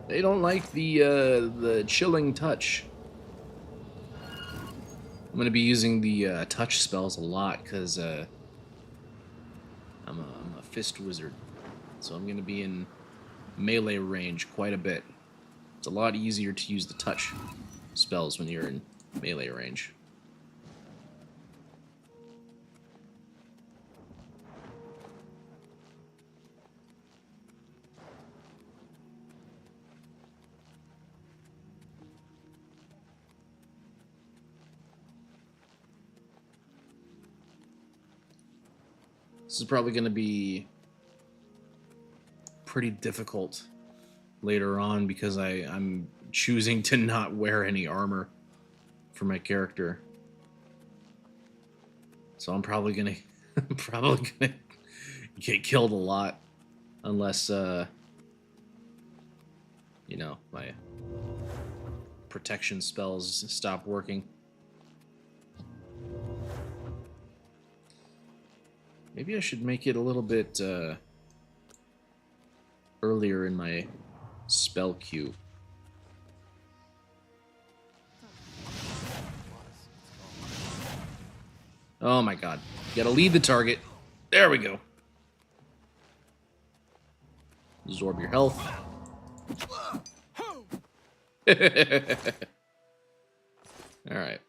They don't like the chilling touch. I'm gonna be using the touch spells a lot because I'm a fist wizard, so I'm gonna be in melee range quite a bit. It's a lot easier to use the touch spells when you're in melee range. This is probably going to be pretty difficult later on because I'm choosing to not wear any armor for my character. So I'm probably gonna get killed a lot unless you know, my protection spells stop working. Maybe I should make it a little bit earlier in my spell queue. Oh my god. You gotta lead the target. There we go. Absorb your health. Alright.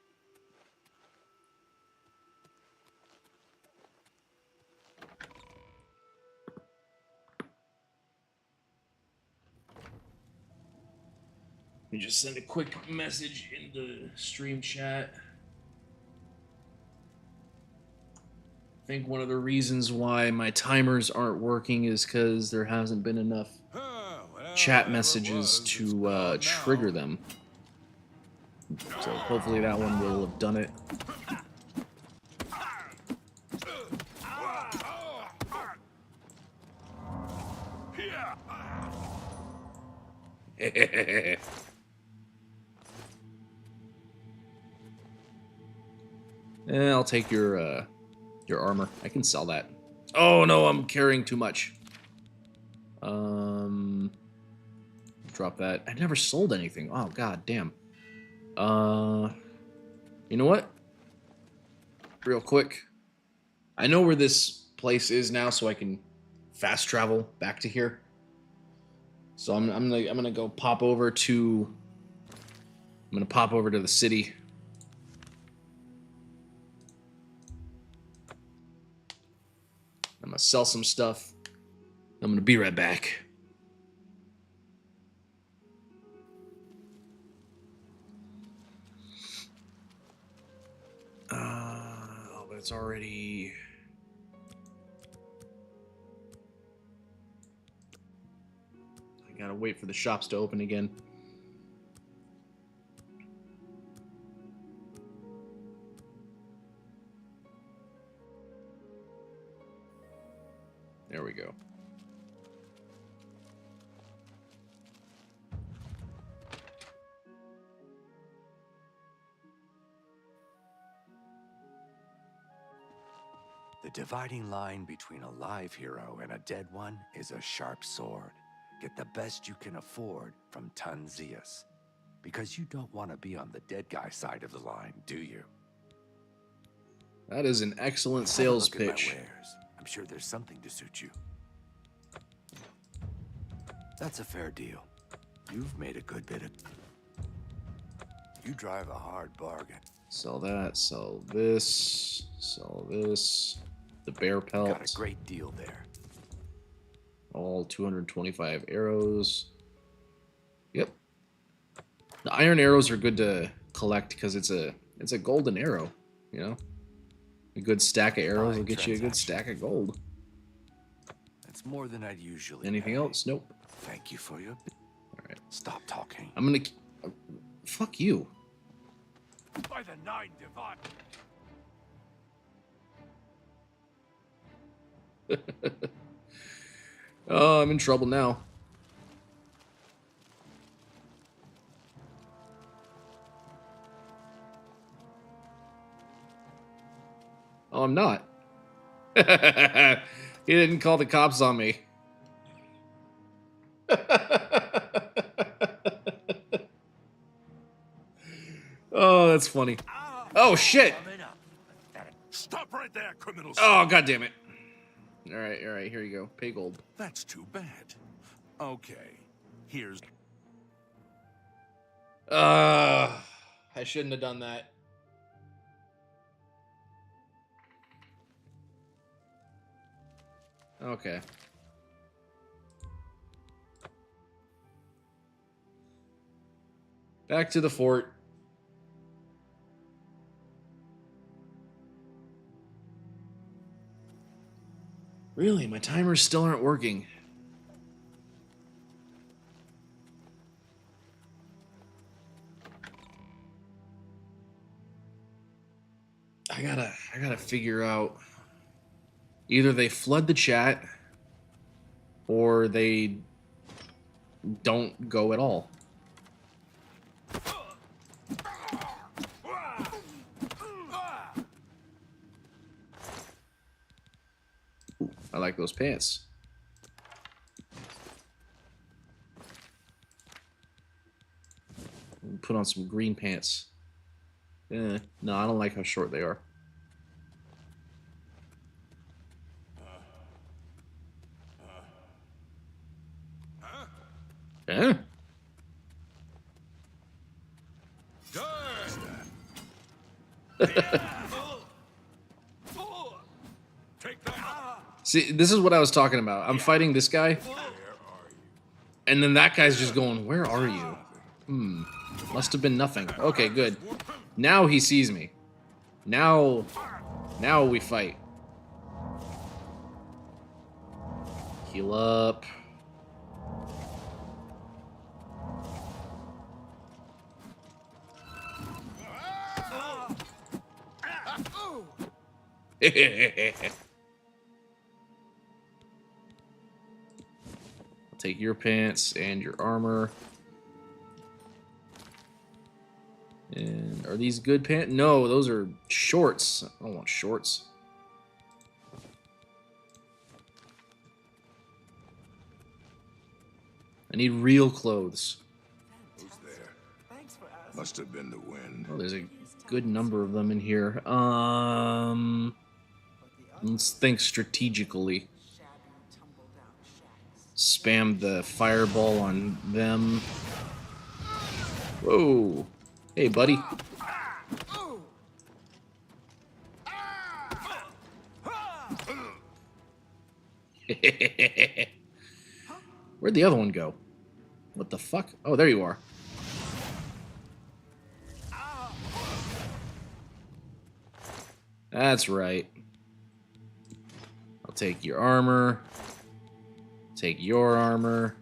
Let me just send a quick message in the stream chat. I think one of the reasons why my timers aren't working is because there hasn't been enough chat messages to trigger them. So hopefully that one will have done it. I'll take your armor. I can sell that. Oh no, I'm carrying too much. Drop that. I never sold anything. Oh god damn. You know what? Real quick. I know where this place is now, so I can fast travel back to here. So I'm gonna go pop over to. I'm gonna pop over to the city. I'm gonna sell some stuff. I'm gonna be right back. Oh, but it's already. I gotta wait for the shops to open again. There we go. The dividing line between a live hero and a dead one is a sharp sword. Get the best you can afford from Tunzius. Because you don't want to be on the dead guy side of the line, do you? That is an excellent Have a sales look at my pitch. wares. I'm sure there's something to suit you. That's a fair deal. You've made a good bit of... You drive a hard bargain. Sell that, sell this, the bear pelt. Got a great deal there. All 225 arrows. Yep. The iron arrows are good to collect because it's a golden arrow, you know? A good stack of arrows will get you a good stack of gold. That's more than I'd usually Anything pay. else? Nope. Thank you for your... Alright. Stop talking. I'm gonna... Fuck you. By the nine divine... Oh, I'm in trouble now. Oh, I'm not. He didn't call the cops on me. Oh, that's funny. Oh, shit. Stop right there, criminals! Oh, god damn it. All right, here you go. Pay gold. That's too bad. Okay, here's... I shouldn't have done that. Okay. Back to the fort. Really, my timers still aren't working. I gotta figure out, either they flood the chat or they don't go at all. Ooh, I like those pants. Put on some green pants. No, I don't like how short they are. Huh? See, this is what I was talking about. I'm fighting this guy, and then that guy's just going, "Where are you?" Must have been nothing. Okay, good. Now he sees me. Now we fight. Heal up. I'll take your pants and your armor. And are these good pants? No, those are shorts. I don't want shorts. I need real clothes. Who's there? Must have been the wind. Oh, there's a good number of them in here. Let's think strategically. Spam the fireball on them. Whoa. Hey, buddy. Where'd the other one go? What the fuck? Oh, there you are. That's right. I'll take your armor. Take your armor.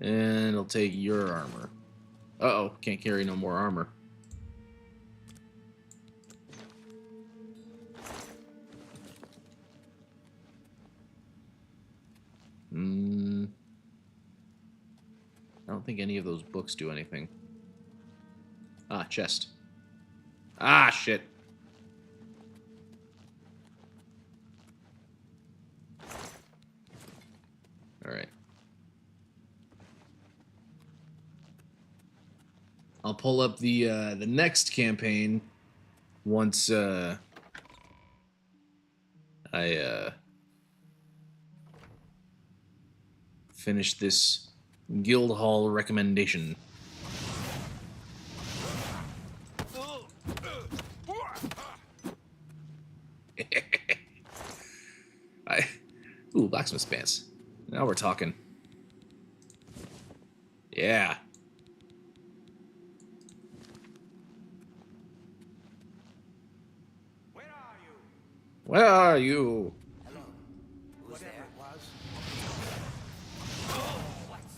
And I'll take your armor. Uh-oh, can't carry no more armor. I don't think any of those books do anything. Ah, chest. Ah, shit. All right. I'll pull up the next campaign once I finish this Guildhall recommendation. Ooh, blacksmith's pants. Now we're talking. Yeah. Where are you? Who's there? What's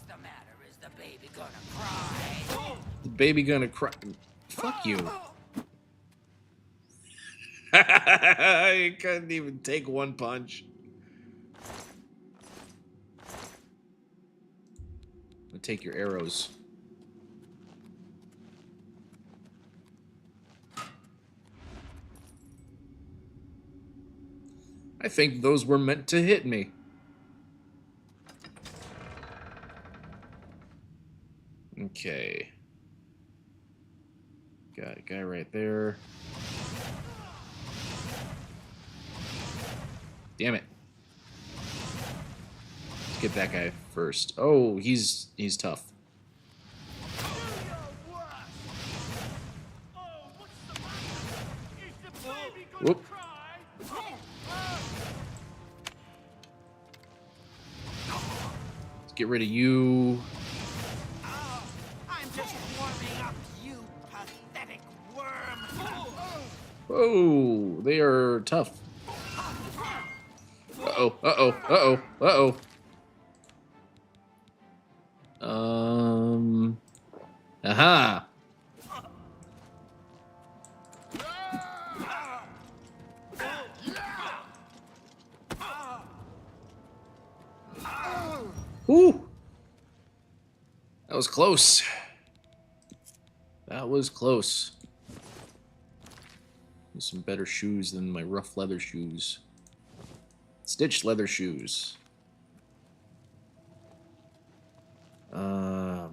the matter? Is the baby gonna cry? The baby gonna cry. Fuck you. You couldn't even take one punch. I'll take your arrows. I think those were meant to hit me. Okay. Got a guy right there. Damn it. Let's get that guy first. Oh, he's tough. Whoop. Let's get rid of you. I'm just warming up, you pathetic worm. Oh, they are tough. Uh-oh, uh-oh, uh-oh, uh-oh. Aha! Ooh! That was close. That was close. Some better shoes than my rough leather shoes. Stitched leather shoes.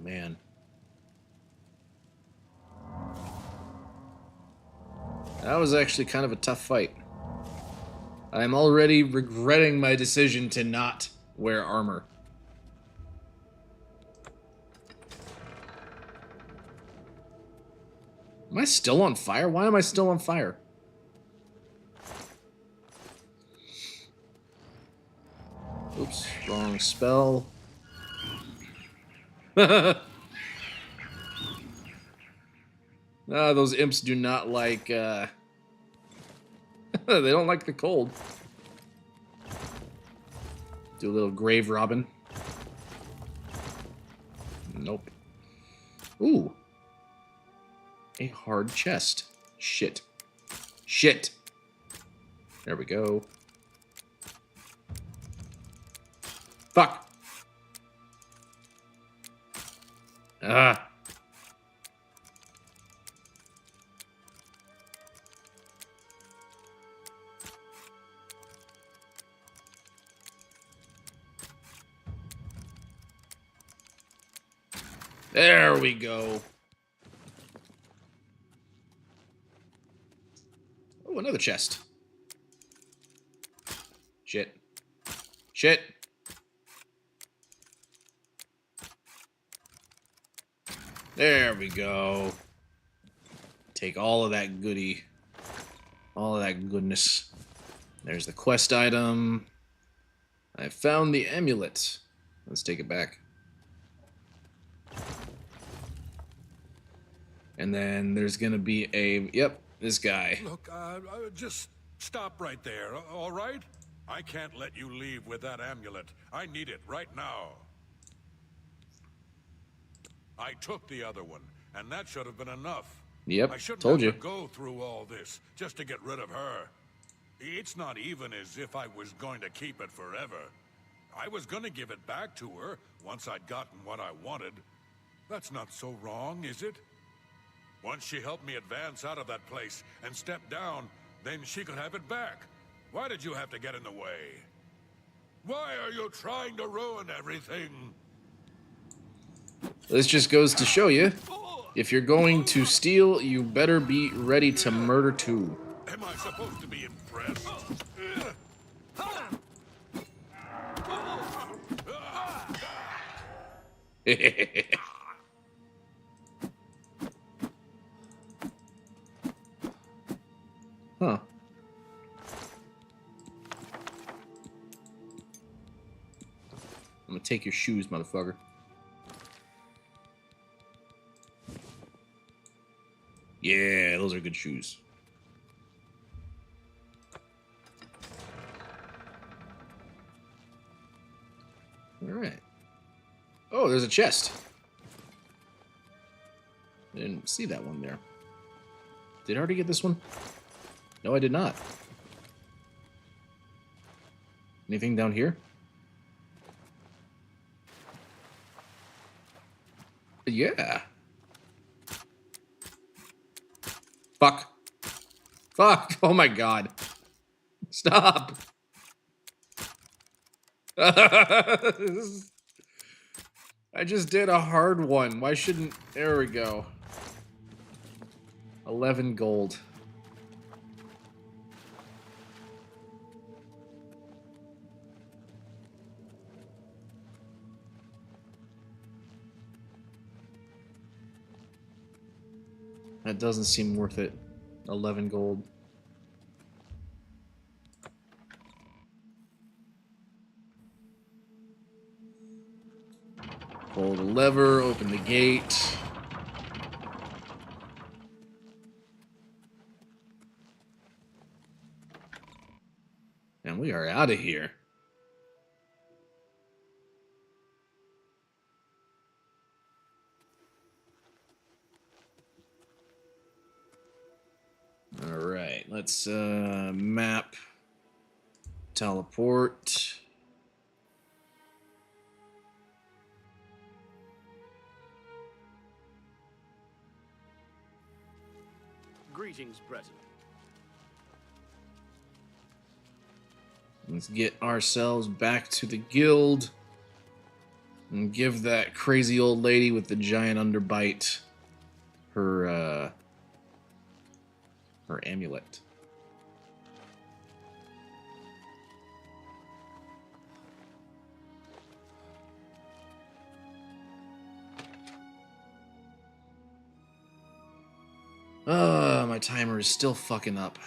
Man. That was actually kind of a tough fight. I'm already regretting my decision to not wear armor. Am I still on fire? Why am I still on fire? Oops, wrong spell. Those imps do not like, they don't like the cold. Do a little grave robin. Nope. Ooh. A hard chest. Shit. Shit. There we go. Fuck. Ah. There we go. Oh, another chest. Shit. Shit. There we go. Take all of that goodie. All of that goodness. There's the quest item. I found the amulet. Let's take it back. And then there's gonna be a... Yep, this guy. Look, just stop right there, all right? I can't let you leave with that amulet. I need it right now. I took the other one, and that should have been enough. Yep, I shouldn't told have you. to go through all this just to get rid of her. It's not even as if I was going to keep it forever. I was going to give it back to her once I'd gotten what I wanted. That's not so wrong, is it? Once she helped me advance out of that place and step down, then she could have it back. Why did you have to get in the way? Why are you trying to ruin everything? This just goes to show you, if you're going to steal, you better be ready to murder too. Am I supposed to be impressed? Huh. I'm gonna take your shoes, motherfucker. Yeah, those are good shoes. Alright. Oh, there's a chest. I didn't see that one there. Did I already get this one? No, I did not. Anything down here? Yeah. Fuck. Fuck. Oh my god. Stop. I just did a hard one. Why shouldn't... There we go. 11 gold. That doesn't seem worth it. 11 gold. Pull the lever, open the gate. And we are out of here. Alright, let's map. Teleport. Greetings, present. Let's get ourselves back to the guild and give that crazy old lady with the giant underbite her her amulet. My timer is still fucking up.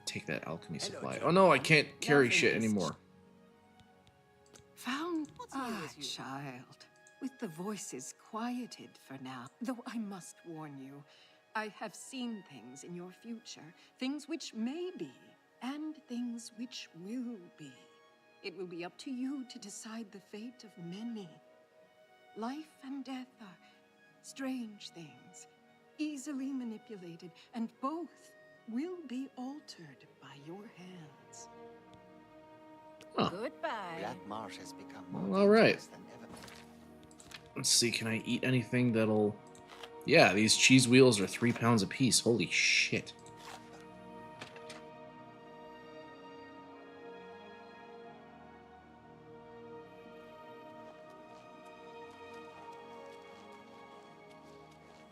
Take that alchemy supply. Oh no, I can't carry shit anymore. Found? Child. With the voices quieted for now. Though I must warn you, I have seen things in your future. Things which may be, and things which will be. It will be up to you to decide the fate of many. Life and death are strange things, easily manipulated, and both will be altered by your hands. Huh. Goodbye. Black Marsh has become Well, all right. Let's see, can I eat anything that'll... Yeah, these cheese wheels are 3 pounds a piece. Holy shit.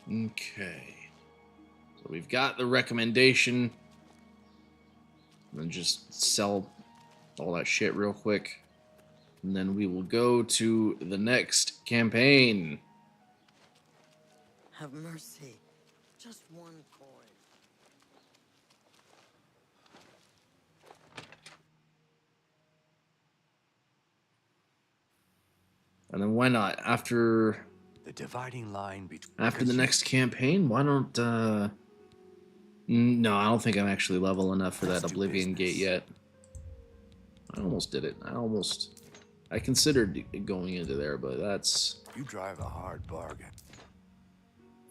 Okay. So we've got the recommendation. And then just sell all that shit real quick. And then we will go to the next campaign. Have mercy. Just one coin. And then why not? After The dividing line between... the next campaign, why don't... No, I don't think I'm actually level enough for that Oblivion gate yet. I almost did it. I considered going into there, but that's... You drive a hard bargain.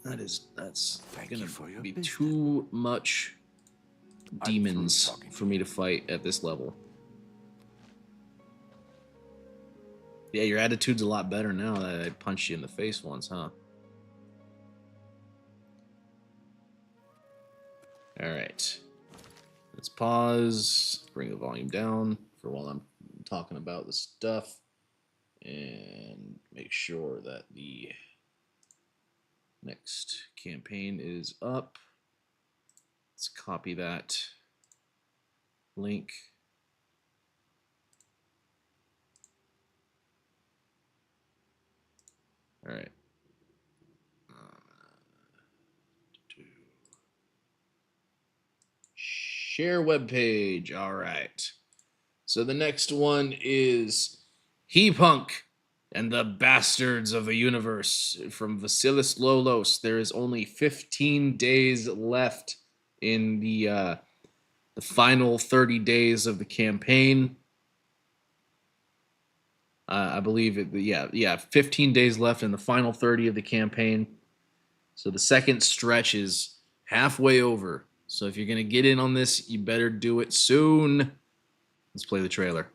That's Thank gonna you for your be business. too much demons talking to for me to fight at this level. Yeah, your attitude's a lot better now that I punched you in the face once, huh? Alright. Let's pause. Bring the volume down. for while I'm talking about the stuff, and make sure that the next campaign is up. Let's copy that link. All right. Share web page. All right. So the next one is He Punk and the Bastards of the Universe from Vasilis Lolos. There is only 15 days left in the final 30 days of the campaign. I believe it. Yeah, 15 days left in the final 30 of the campaign. So the second stretch is halfway over. So if you're gonna get in on this, you better do it soon. Let's play the trailer.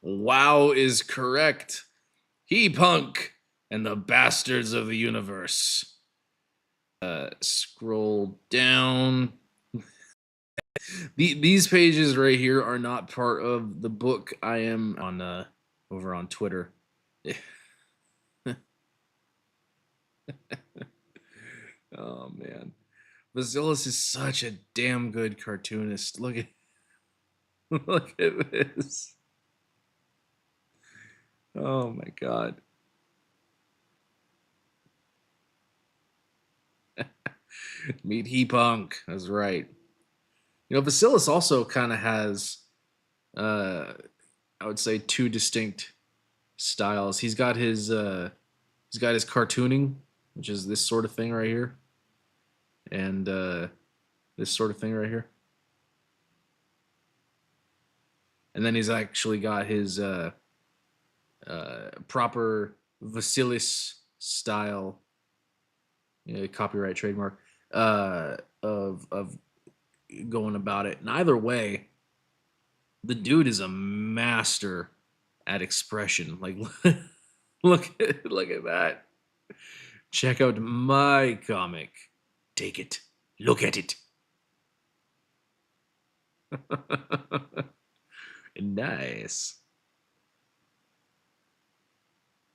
Wow is correct. He Punk and the Bastards of the Universe. Scroll down. These pages right here are not part of the book. I am on over on Twitter. Oh man, Vasilis is such a damn good cartoonist. Look at look at this. Oh my god. Meet He Punk. That's right. You know, Vasilis also kind of has, I would say, two distinct styles. He's got his cartooning, which is this sort of thing right here, and this sort of thing right here, and then he's actually got his proper Vasilis style, copyright trademark, of going about it. And either way, the dude is a master at expression. Like, look at that. Check out my comic. Take it. Look at it. Nice.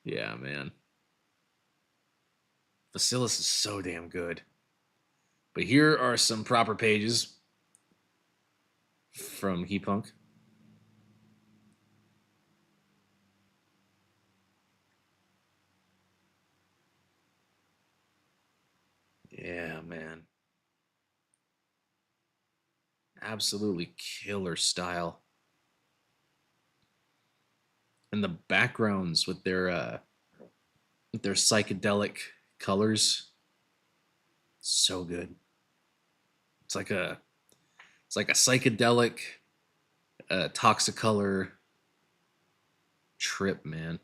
Yeah, man. Vasilis is so damn good. But here are some proper pages from He Punk. Yeah, man. Absolutely killer style. And the backgrounds with their psychedelic colors, so good. It's like a psychedelic Toxicolor trip, man.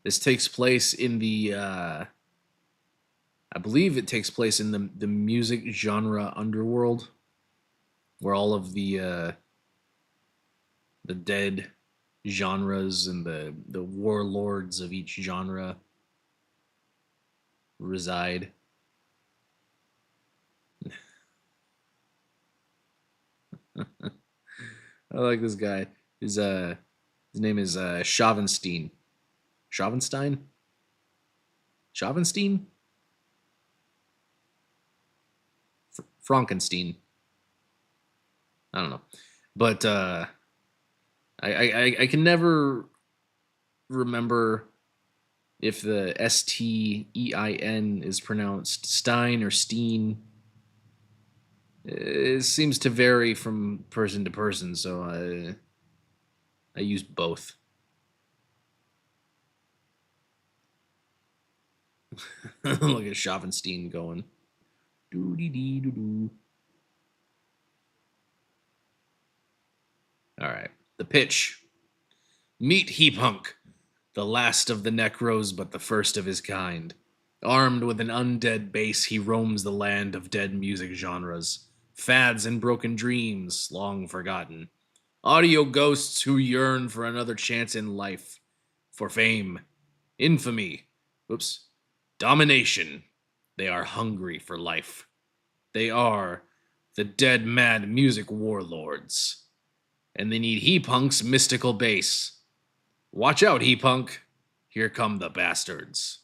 This takes place in the I believe it takes place in the music genre underworld, where all of the dead genres and the warlords of each genre reside. I like this guy. His name is Schavenstein. Schavenstein? Schavenstein? Frankenstein. I don't know. But I can never remember if the Stein is pronounced Stein or Steen. It seems to vary from person to person, so I use both. Look at Schavenstein going. Doo dee dee doo doo. All right. The pitch. Meet Heaphunk, the last of the Necros, but the first of his kind. Armed with an undead bass, he roams the land of dead music genres, fads and broken dreams, long forgotten. Audio ghosts who yearn for another chance in life, for fame, infamy, domination. They are hungry for life. They are the dead mad music warlords. And they need Heapunk's mystical bass. Watch out, Heapunk. Here come the bastards.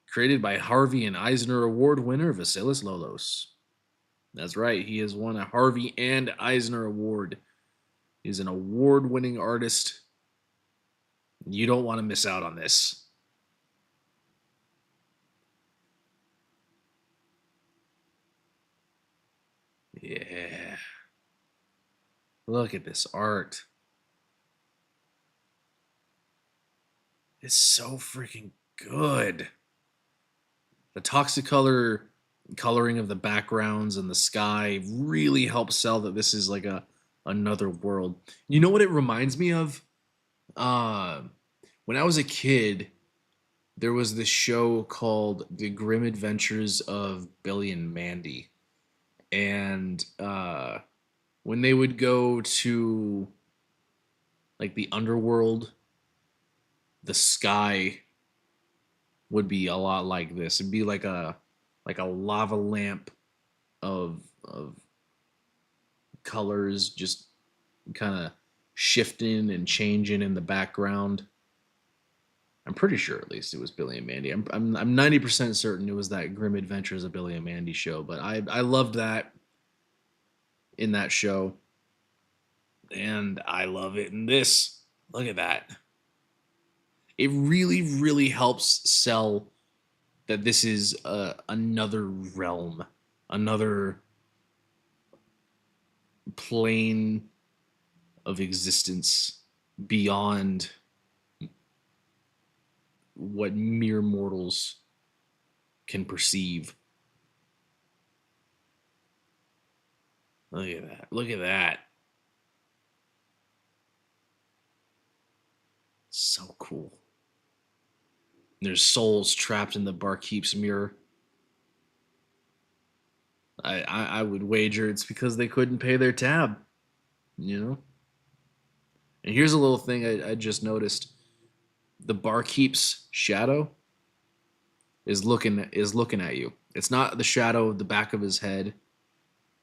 Created by Harvey and Eisner Award winner Vasilis Lolos. That's right, he has won a Harvey and Eisner Award. He's an award-winning artist. You don't want to miss out on this. Yeah. Look at this art. It's so freaking good. The Toxicolor coloring of the backgrounds and the sky really helps sell that this is like another world. You know what it reminds me of? When I was a kid, there was this show called The Grim Adventures of Billy and Mandy. And when they would go to like the underworld, the sky would be a lot like this. It'd be like a lava lamp of colors just kind of shifting and changing in the background. I'm pretty sure at least it was Billy and Mandy. I'm 90% certain it was that Grim Adventures of Billy and Mandy show, but I loved that in that show. And I love it in this. Look at that. It really, really helps sell that this is another realm, another plane of existence beyond what mere mortals can perceive. Look at that. Look at that. So cool. There's souls trapped in the barkeep's mirror. I would wager it's because they couldn't pay their tab, you know? And here's a little thing I just noticed. The barkeep's shadow is looking at you. It's not the shadow of the back of his head.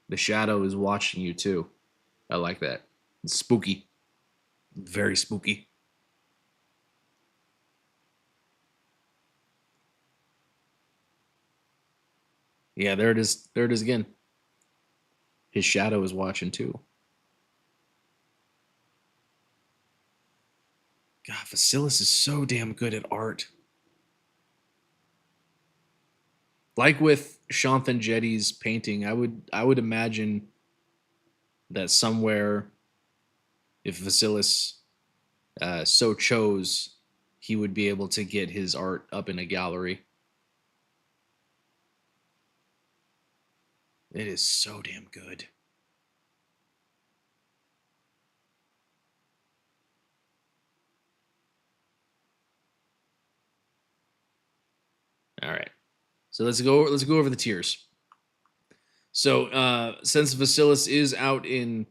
The shadow is watching you too. I like that. It's spooky. Very spooky. Yeah, there it is. There it is again. His shadow is watching too. God, Vasilis is so damn good at art. Like with Shanthan Jetty's painting, I would imagine that somewhere, if Vasilis so chose, he would be able to get his art up in a gallery. It is so damn good. All right. So let's go over the tiers. So since Vasilis is out in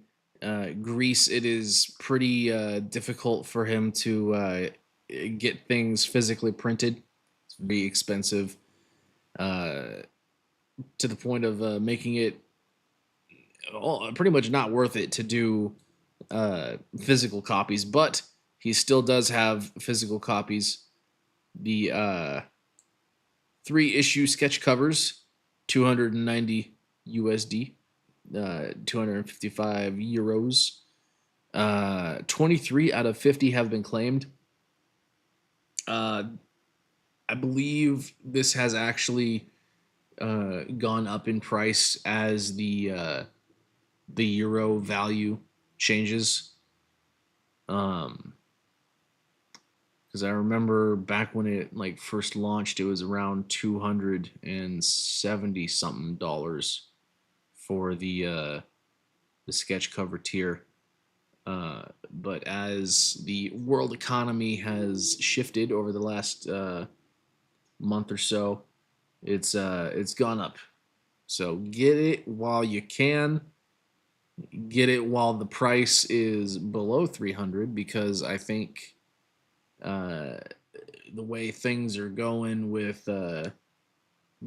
Greece, it is pretty difficult for him to get things physically printed. It's very expensive. To the point of making it pretty much not worth it to do physical copies, but he still does have physical copies. The 3-issue sketch covers, 290 USD, 255 euros. 23 out of 50 have been claimed. I believe this has actually gone up in price as the euro value changes. Because I remember back when it like first launched, it was around $270 something for the sketch cover tier. But as the world economy has shifted over the last month or so, it's gone up. So get it while you can. Get it while the price is below 300, because I think the way things are going with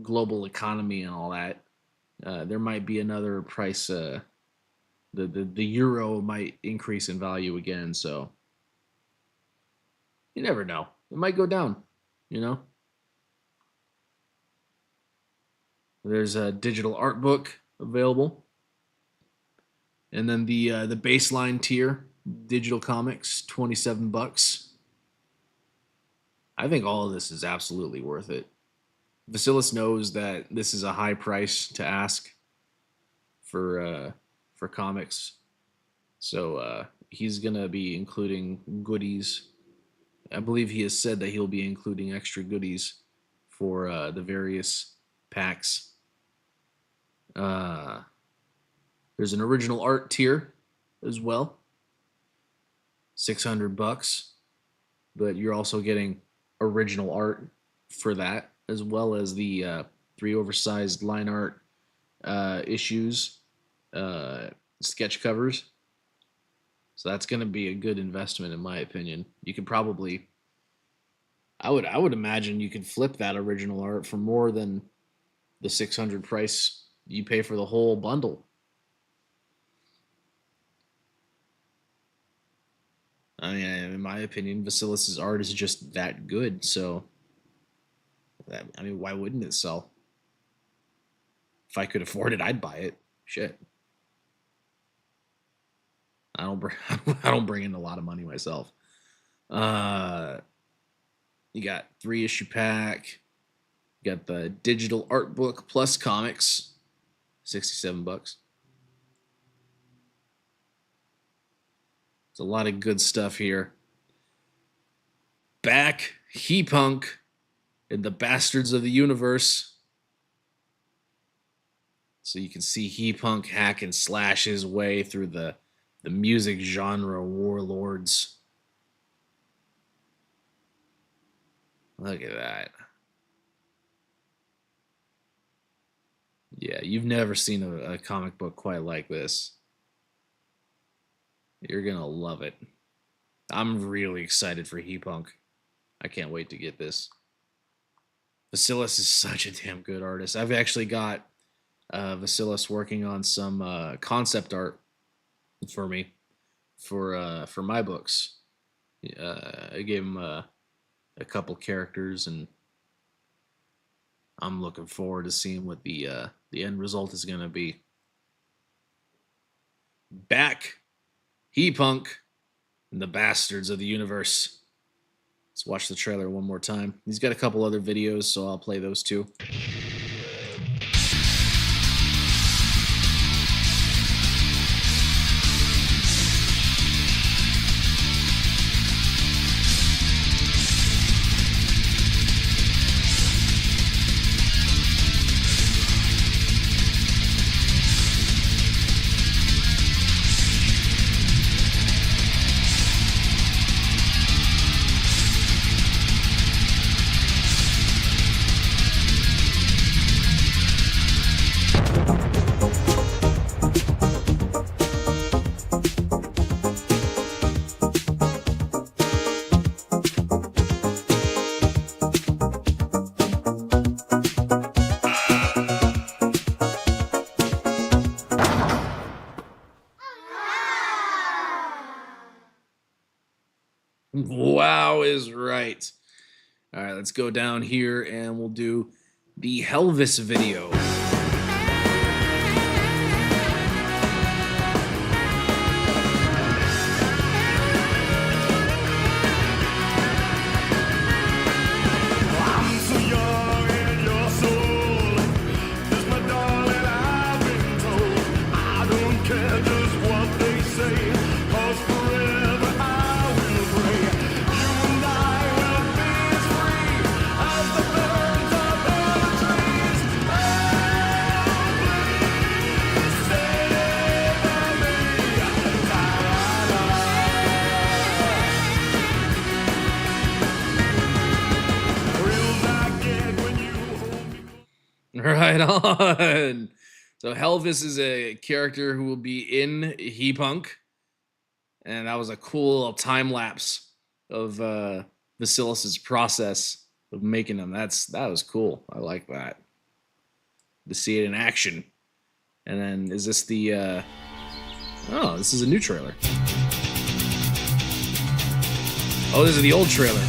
global economy and all that, there might be another price. The euro might increase in value again, so you never know. It might go down, you know. There's a digital art book available, and then the baseline tier, digital comics, $27. I think all of this is absolutely worth it. Vasilis knows that this is a high price to ask for comics, so he's gonna be including goodies. I believe he has said that he'll be including extra goodies for the various packs. There's an original art tier as well, $600, but you're also getting original art for that, as well as the 3 oversized line art issues, sketch covers. So that's going to be a good investment, in my opinion. You could probably, I would imagine you could flip that original art for more than the 600 price you pay for the whole bundle. I mean, in my opinion, Vasilis's art is just that good. So, I mean, why wouldn't it sell? If I could afford it, I'd buy it. Shit. I don't bring in a lot of money myself. You got 3-issue pack. You got the digital art book plus comics, $67. There's a lot of good stuff here. Back, He-Punk and the Bastards of the Universe. So you can see He-Punk hack and slash his way through the music genre warlords. Look at that. Yeah, you've never seen a comic book quite like this. You're going to love it. I'm really excited for He-Punk. I can't wait to get this. Vasilis is such a damn good artist. I've actually got Vasilis working on some concept art for me for my books. I gave him a couple characters, and I'm looking forward to seeing what the end result is going to be. Back, He-Punk and the Bastards of the Universe. Let's watch the trailer one more time. He's got a couple other videos, so I'll play those too. Wow is right. All right, let's go down here and we'll do the Helvis video. I'm so young and you're so old. Just my darling, I've been told. I don't care just what they say, 'cause forever I will pray. You and I will be as free as the birds of the trees. Oh, please save me. Thrills I get when you hold me. Right on. So Helvis is a character who will be in He-Punk, and that was a cool little time lapse of Vasilis's process of making them. That was cool. I like that to see it in action. And then is this the? Oh, this is a new trailer. Oh, this is the old trailer.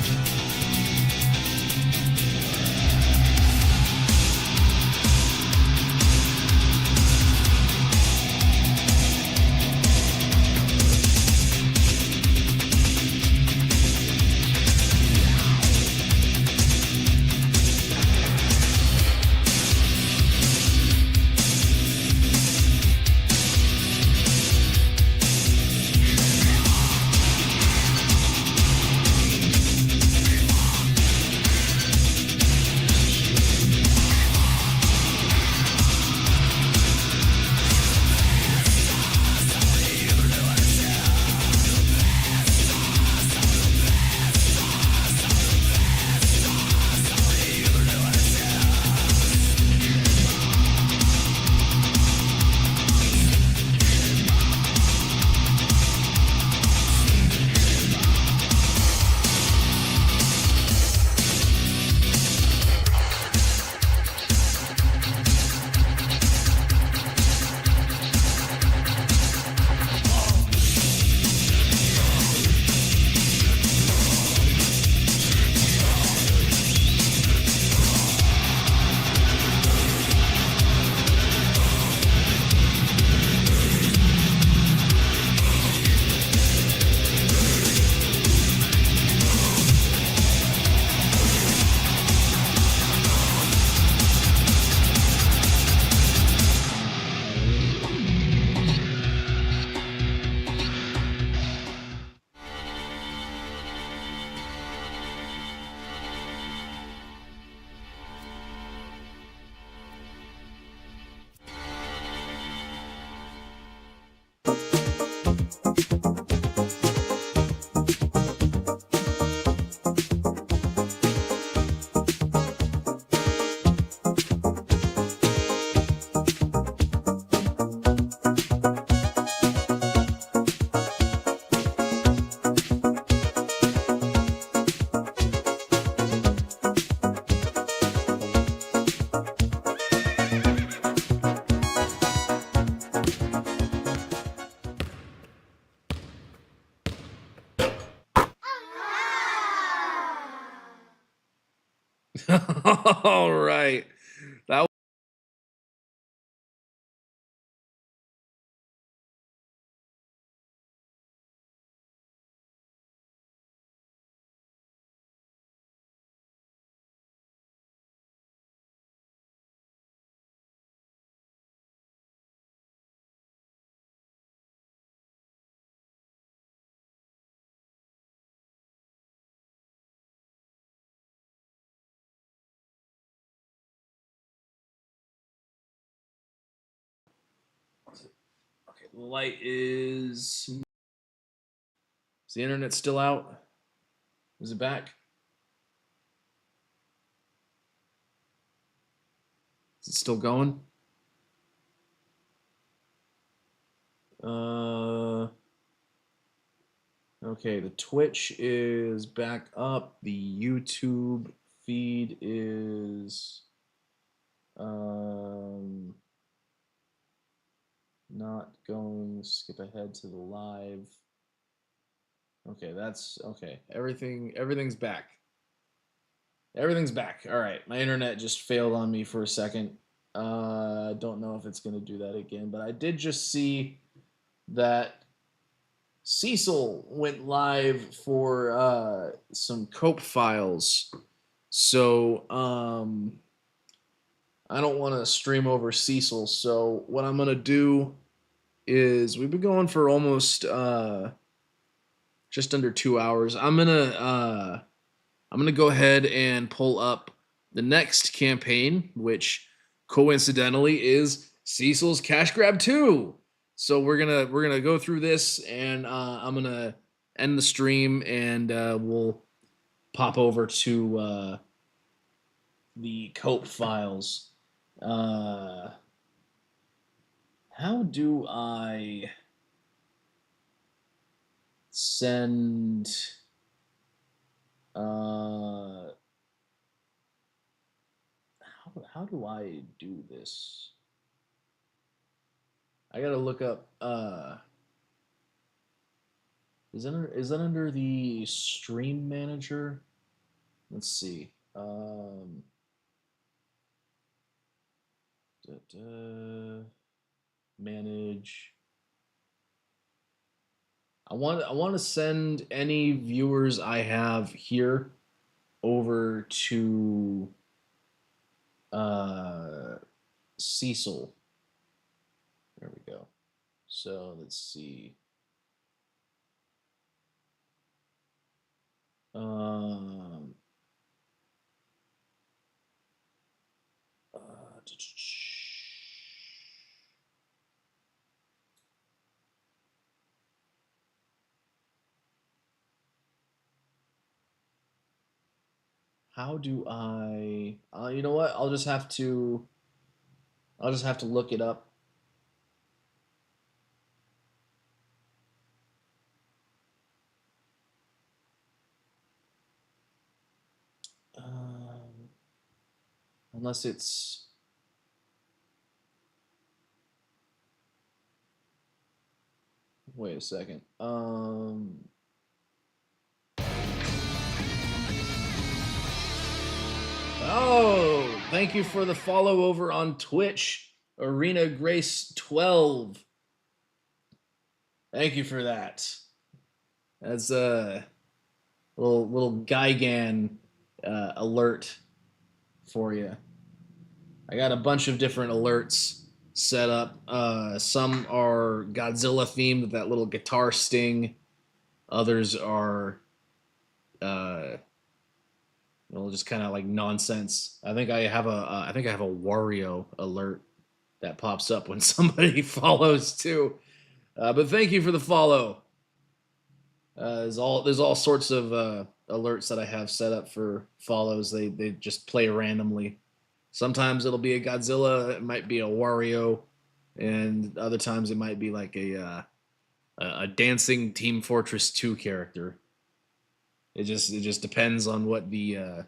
All right. That okay. The light is. Is the internet still out? Is it back? Is it still going? Okay, the Twitch is back up. The YouTube feed is not going. Skip ahead to the live. Okay, that's okay. Everything's back. Everything's back. All right. My internet just failed on me for a second. Don't know if it's going to do that again, but I did just see that Cecil went live for some Cope files. So I don't want to stream over Cecil. So what I'm going to do is we've been going for almost just under 2 hours. I'm gonna go ahead and pull up the next campaign, which coincidentally is Cecil's Cash Grab 2. So we're gonna go through this, and I'm gonna end the stream, and we'll pop over to the Cope files. How do I send? How do I do this? I gotta look up. Is that under the stream manager? Let's see. Manage. I want to send any viewers I have here over to Cecil. There we go. So let's see. How do I? You know what? I'll just have to look it up. Unless it's. Wait a second. Oh, thank you for the follow over on Twitch, Arena Grace 12. Thank you for that. That's a little Gigan alert for you. I got a bunch of different alerts set up. Some are Godzilla themed with that little guitar sting. Others are just kind of like nonsense. I think I have a Wario alert that pops up when somebody follows too. But thank you for the follow. There's all sorts of alerts that I have set up for follows. They just play randomly. Sometimes it'll be a Godzilla, it might be a Wario, and other times it might be like a dancing Team Fortress 2 character. It just depends on what the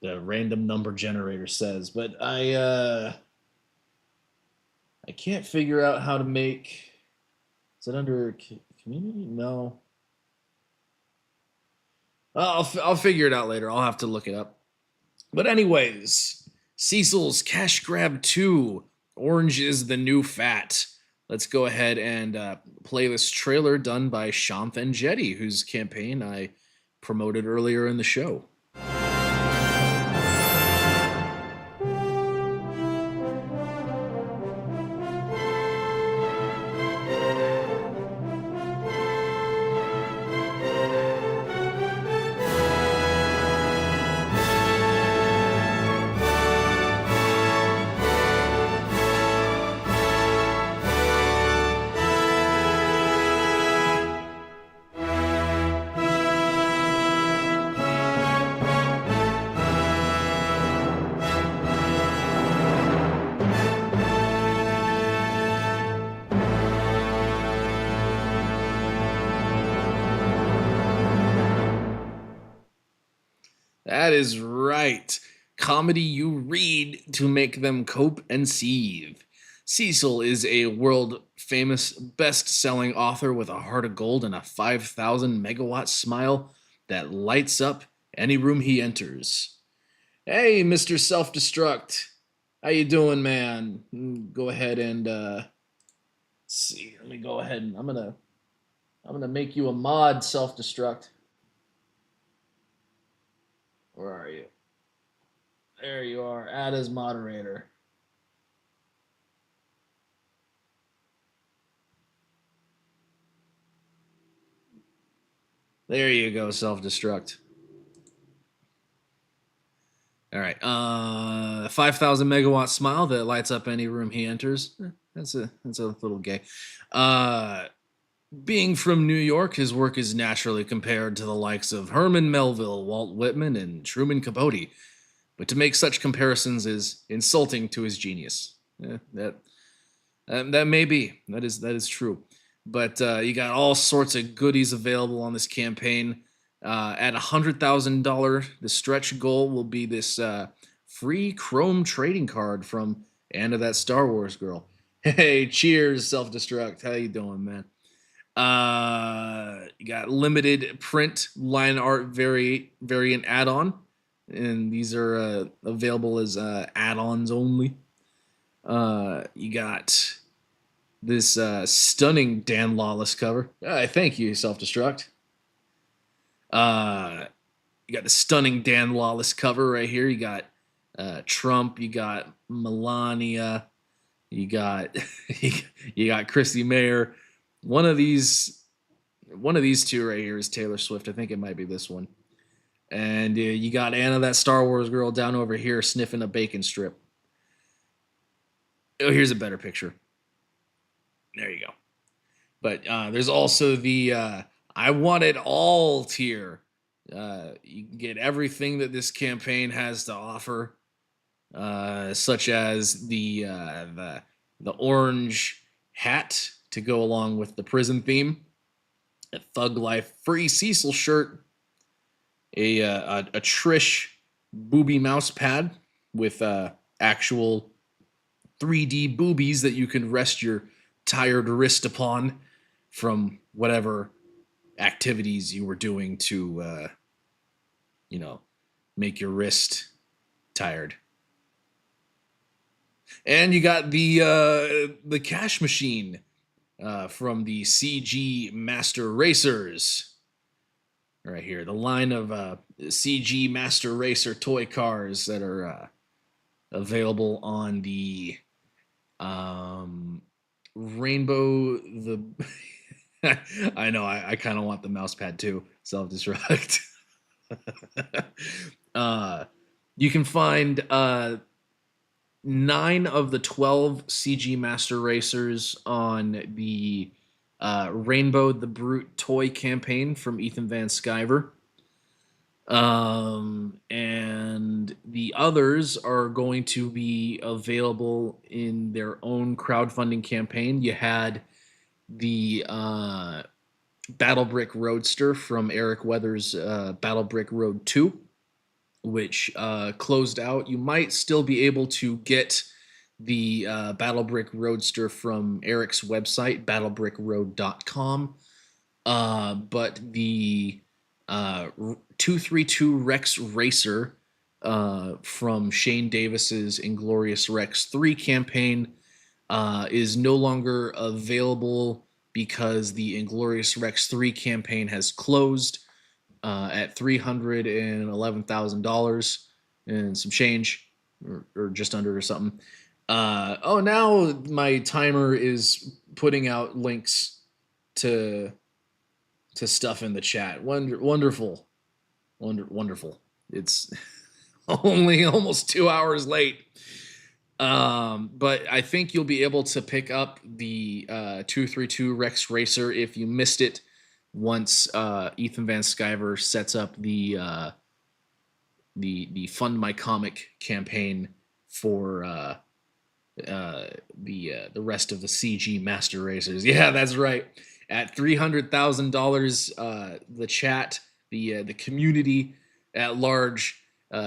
random number generator says. But I can't figure out how to make. Is it under community? No. I'll figure it out later. I'll have to look it up. But anyways, Cecil's Cash Grab 2. Orange is the new fat. Let's go ahead and play this trailer done by Shanth and Jetty, whose campaign I promoted earlier in the show. That is right. Comedy you read to make them cope and seethe. Cecil is a world-famous, best-selling author with a heart of gold and a 5,000 megawatt smile that lights up any room he enters. Hey, Mr. Self-Destruct. How you doing, man? Go ahead and let's see. Let me go ahead and I'm gonna make you a mod, Self-Destruct. Where are you? There you are. Add as moderator. There you go, Self-Destruct. All right. 5,000 megawatt smile that lights up any room he enters. That's a little gay. Being from New York, his work is naturally compared to the likes of Herman Melville, Walt Whitman, and Truman Capote. But to make such comparisons is insulting to his genius. That may be. That is true. But you got all sorts of goodies available on this campaign. At $100,000, the stretch goal will be this free Chrome trading card from Anna, that Star Wars girl. Hey, cheers, Self-Destruct. How you doing, man? You got limited print line art variant add-on, and these are available as add-ons only. You got this stunning Dan Lawless cover. Thank you, Self-Destruct. You got the stunning Dan Lawless cover right here. You got Trump. You got Melania. You got you got Christy Mayer. One of these two right here is Taylor Swift. I think it might be this one. And you got Anna, that Star Wars girl, down over here sniffing a bacon strip. Oh, here's a better picture. There you go. But there's also the I Want It All tier. You can get everything that this campaign has to offer, such as the orange hat to go along with the prison theme, a Thug Life free Cecil shirt, a Trish booby mouse pad with actual 3D boobies that you can rest your tired wrist upon from whatever activities you were doing to, make your wrist tired. And you got the cash machine from the CG Master Racers. Right here, the line of CG Master Racer toy cars that are available on the Rainbow. I know, I kind of want the mouse pad too. Self-Destruct. You can find 9 of the 12 CG Master Racers on the Rainbow the Brute toy campaign from Ethan Van Sciver. And the others are going to be available in their own crowdfunding campaign. You had the Battle Brick Roadster from Eric Weathers' Battle Brick Road 2, which closed out. You might still be able to get the Battle Brick Roadster from Eric's website, battlebrickroad.com. But the 232 Rex Racer from Shane Davis's Inglorious Rex 3 campaign is no longer available because the Inglorious Rex 3 campaign has closed at $311,000 and some change, or just under or something. Now my timer is putting out links to stuff in the chat. Wonderful. It's only almost 2 hours late. But I think you'll be able to pick up the 232 Rex Racer if you missed it once Ethan Van Sciver sets up the Fund My Comic campaign for the rest of the CG Master Racers. Yeah, that's right. At $300,000, the chat, the community at large,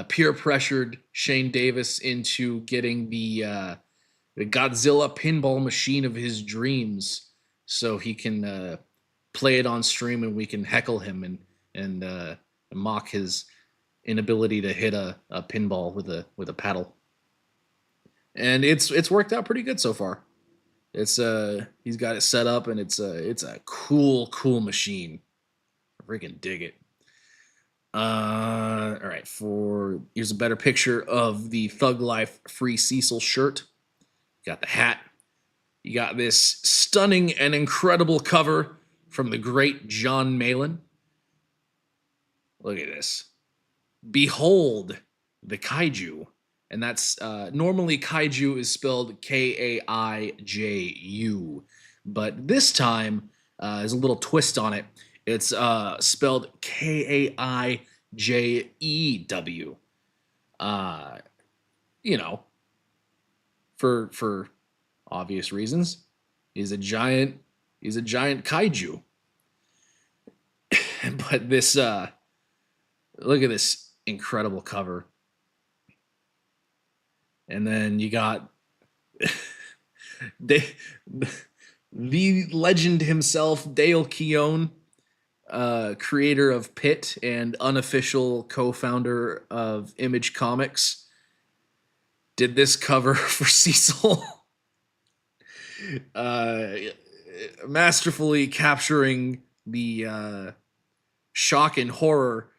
peer pressured Shane Davis into getting the Godzilla pinball machine of his dreams, so he can play it on stream and we can heckle him and mock his inability to hit a pinball with a paddle. And it's worked out pretty good so far. It's he's got it set up, and it's a cool machine. I freaking dig it. All right, here's a better picture of the Thug Life Free Cecil shirt. You got the hat. You got this stunning and incredible cover from the great John Malin. Look at this. Behold the kaiju. And that's normally kaiju is spelled Kaiju, but this time there's a little twist on it. It's spelled Kaijew. You know, for obvious reasons. He's a giant kaiju. But this look at this incredible cover. And then you got the legend himself, Dale Keown, creator of Pit and unofficial co-founder of Image Comics, did this cover for Cecil. Masterfully capturing the shock and horror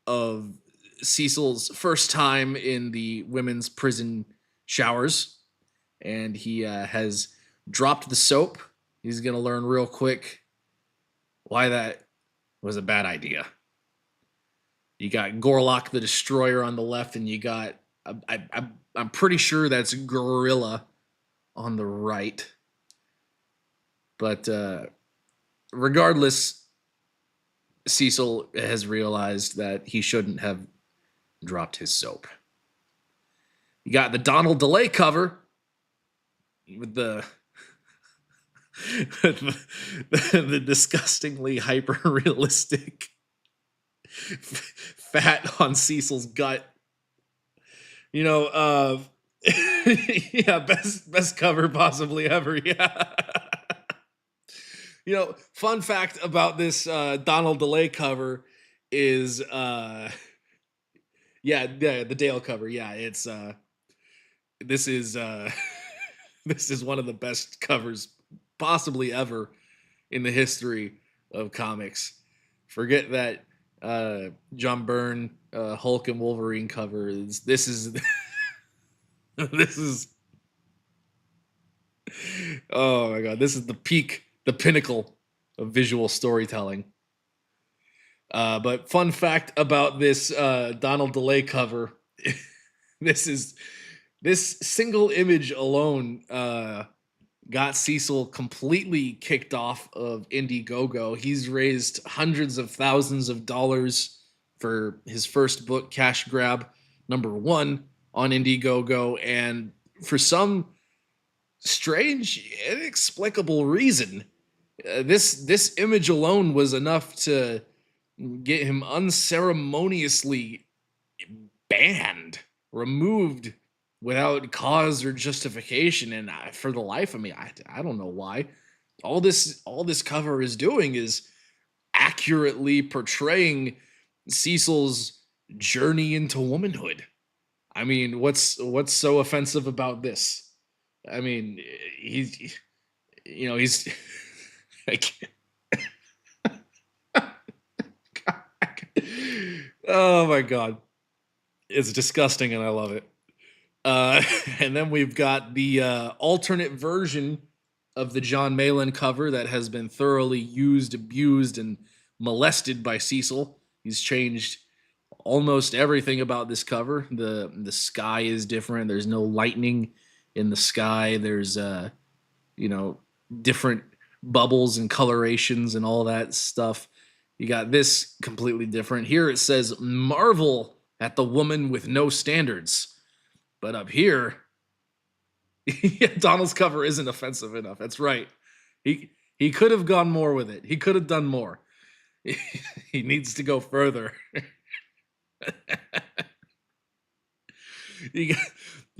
of Cecil's first time in the women's prison showers, and he has dropped the soap. He's going to learn real quick why that was a bad idea. You got Gorlock the Destroyer on the left, and you got, I'm pretty sure that's Gorilla on the right. But regardless, Cecil has realized that he shouldn't have dropped his soap. You got the Donald DeLay cover with the the disgustingly hyper-realistic fat on Cecil's gut. You know, yeah, best cover possibly ever. Yeah. You know, fun fact about this Donald DeLay cover is the Dale cover. Yeah, it's this is this is one of the best covers possibly ever in the history of comics. Forget that John Byrne Hulk and Wolverine cover. This is this is oh my god, this is the peak, the pinnacle of visual storytelling. But fun fact about this Donald DeLay cover, this single image alone got Cecil completely kicked off of Indiegogo. He's raised hundreds of thousands of dollars for his first book, Cash Grab #1 on Indiegogo, and for some strange, inexplicable reason, this image alone was enough to get him unceremoniously banned, removed without cause or justification. And for the life of me, I don't know why. All this cover is doing is accurately portraying Cecil's journey into womanhood. I mean, what's so offensive about this? I mean, he's like, oh my god, it's disgusting and I love it. And then we've got the alternate version of the John Malin cover that has been thoroughly used, abused, and molested by Cecil. He's changed almost everything about this cover. The sky is different. There's no lightning in the sky. There's different bubbles and colorations and all that stuff. You got this completely different. Here it says, "Marvel at the woman with no standards." But up here, yeah, Donald's cover isn't offensive enough. That's right. He could have gone more with it. He could have done more. He needs to go further. You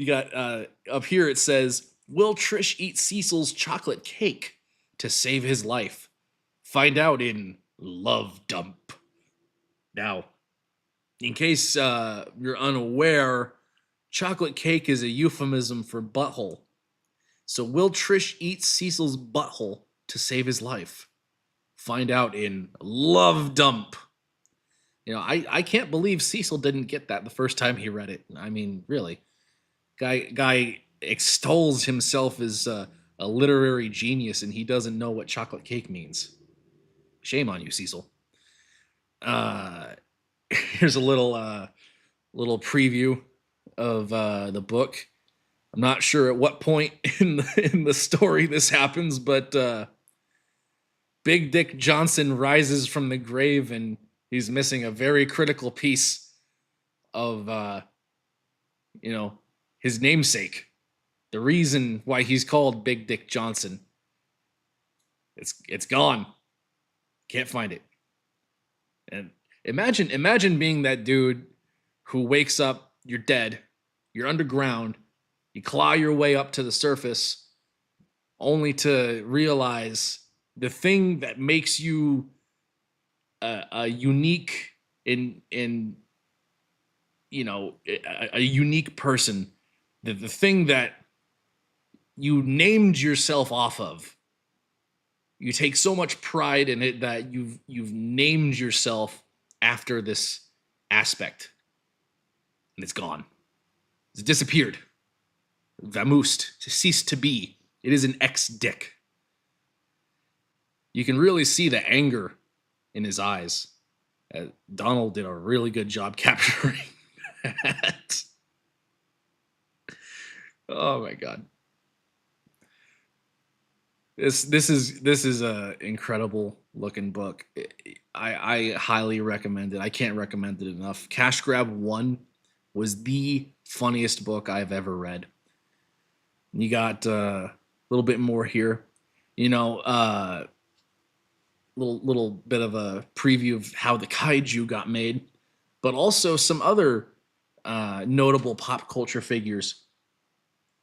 got up here it says, "Will Trish eat Cecil's chocolate cake to save his life? Find out in Love Dump." Now, In case you're unaware, chocolate cake is a euphemism for butthole. So will Trish eat Cecil's butthole to save his life? Find out in Love Dump. You know, I can't believe Cecil didn't get that the first time he read it. I mean, really. Guy extols himself as a literary genius, and he doesn't know what chocolate cake means. Shame on you, Cecil. Here's a little preview of the book. I'm not sure at what point in the story this happens, but Big Dick Johnson rises from the grave, and he's missing a very critical piece of his namesake. The reason why he's called Big Dick Johnson. It's gone. Can't find it. And imagine being that dude who wakes up, you're dead, you're underground, you claw your way up to the surface, only to realize the thing that makes you a unique a unique person, the thing that you named yourself off of. You take so much pride in it that you've named yourself after this aspect, and it's gone. It's disappeared. Vamoosed, ceased to be. It is an ex-dick. You can really see the anger in his eyes. Donald did a really good job capturing that. Oh my god. This is a incredible looking book. I highly recommend it. I can't recommend it enough. Cash Grab 1 was the funniest book I've ever read. You got a little bit more here. Little bit of a preview of how the kaiju got made, but also some other notable pop culture figures.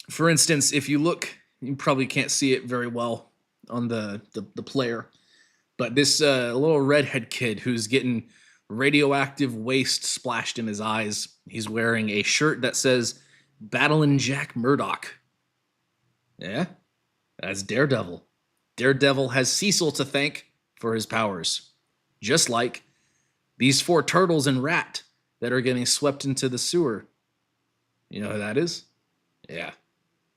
For instance, if you look, you probably can't see it very well on the player, but this little redhead kid who's getting radioactive waste splashed in his eyes, he's wearing a shirt that says Battlin' Jack Murdoch. Yeah, that's Daredevil. Daredevil has Cecil to thank for his powers, just like these 4 turtles and rat that are getting swept into the sewer. You know who that is? Yeah,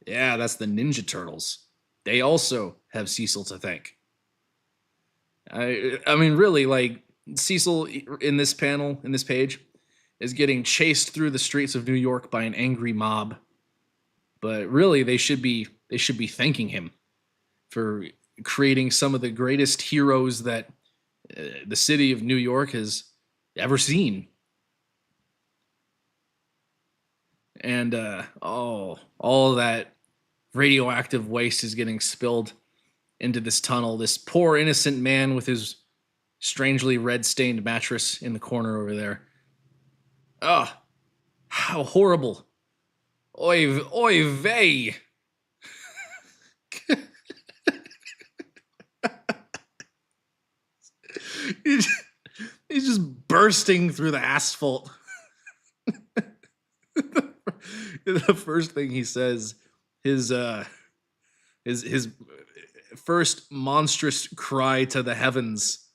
that's the Ninja Turtles. They also have Cecil to thank. I mean, really, like, Cecil in this panel, in this page, is getting chased through the streets of New York by an angry mob. But really, they should be thanking him for creating some of the greatest heroes that the city of New York has ever seen. And all that radioactive waste is getting spilled into this tunnel. This poor innocent man with his strangely red-stained mattress in the corner over there. Oh, how horrible. Oy vey. He's just bursting through the asphalt. The first thing he says, his first monstrous cry to the heavens.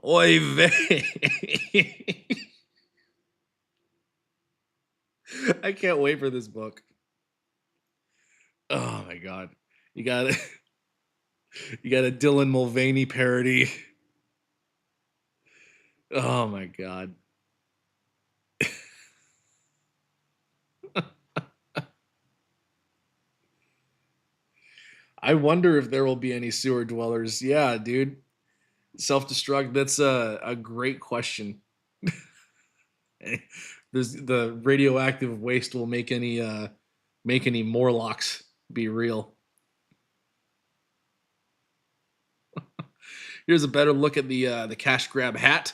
Oy vey. I can't wait for this book. Oh my god. You got a Dylan Mulvaney parody. Oh my god. I wonder if there will be any sewer dwellers. Yeah, dude. Self-destruct, that's a great question. The radioactive waste will make any Morlocks be real. Here's a better look at the cash grab hat.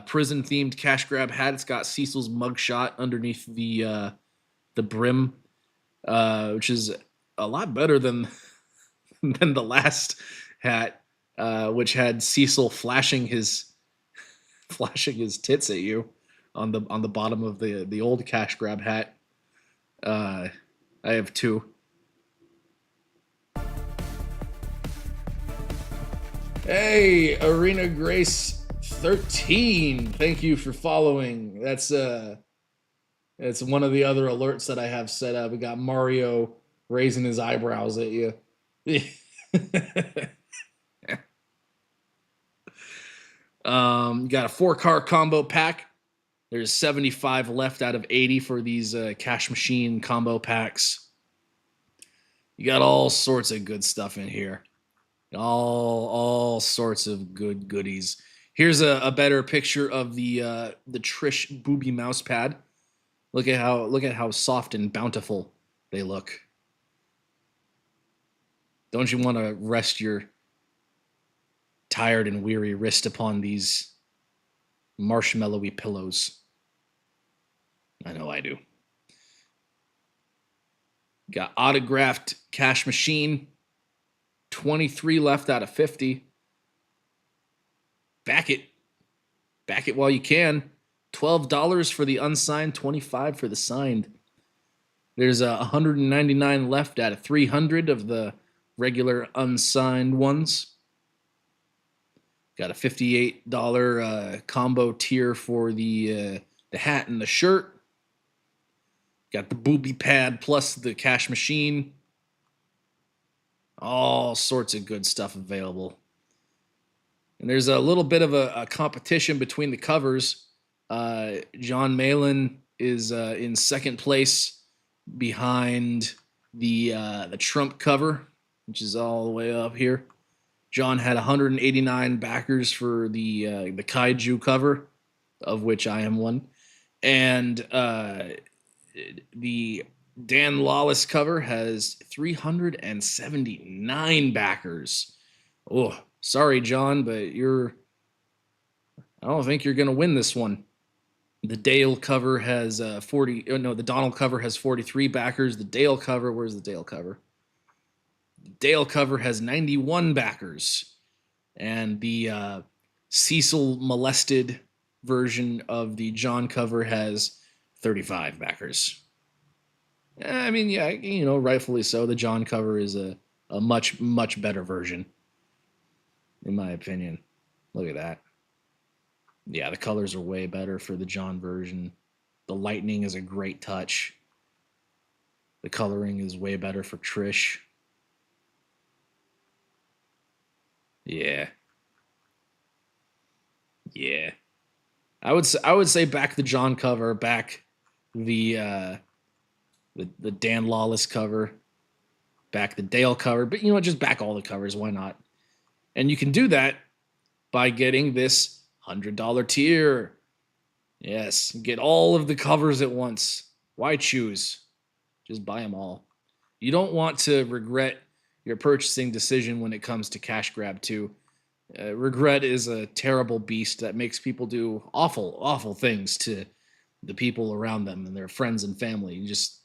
Prison themed cash grab hat. It's got Cecil's mugshot underneath the brim, which is a lot better than the last hat, which had Cecil flashing his tits at you on the bottom of the old cash grab hat. I have 2. Hey, Arena Grace 13. Thank you for following. That's one of the other alerts that I have set up. We got Mario raising his eyebrows at you. You got a 4-car combo pack. There's 75 left out of 80 for these cash machine combo packs. You got all sorts of good stuff in here. All sorts of good goodies. Here's a better picture of the Trish booby mouse pad. Look at how soft and bountiful they look. Don't you want to rest your tired and weary wrist upon these marshmallowy pillows? I know I do. Got autographed cash machine. 23 left out of 50. Back it. Back it while you can. $12 for the unsigned, $25 for the signed. There's 199 left out of 300 of the regular unsigned ones. Got a $58 combo tier for the hat and the shirt. Got the booby pad plus the cash machine. All sorts of good stuff available. And there's a little bit of a competition between the covers. John Malin is in second place behind the Trump cover, which is all the way up here. John had 189 backers for the Kaiju cover, of which I am one. And the Dan Lawless cover has 379 backers. Oh, sorry, John, but I don't think you're going to win this one. The Dale cover has the Donald cover has 43 backers. The Dale cover, where's the Dale cover? The Dale cover has 91 backers. And the Cecil molested version of the John cover has 35 backers. I mean, yeah, rightfully so. The John cover is a much, much better version, in my opinion. Look at that. Yeah, the colors are way better for the John version. The lightning is a great touch. The coloring is way better for Trish. Yeah. Yeah. I would say back the John cover, back the Dan Lawless cover, back the Dale cover, but just back all the covers, why not? And you can do that by getting this $100 tier. Yes, get all of the covers at once. Why choose? Just buy them all. You don't want to regret your purchasing decision when it comes to Cash Grab 2. Regret is a terrible beast that makes people do awful, awful things to the people around them and their friends and family. You just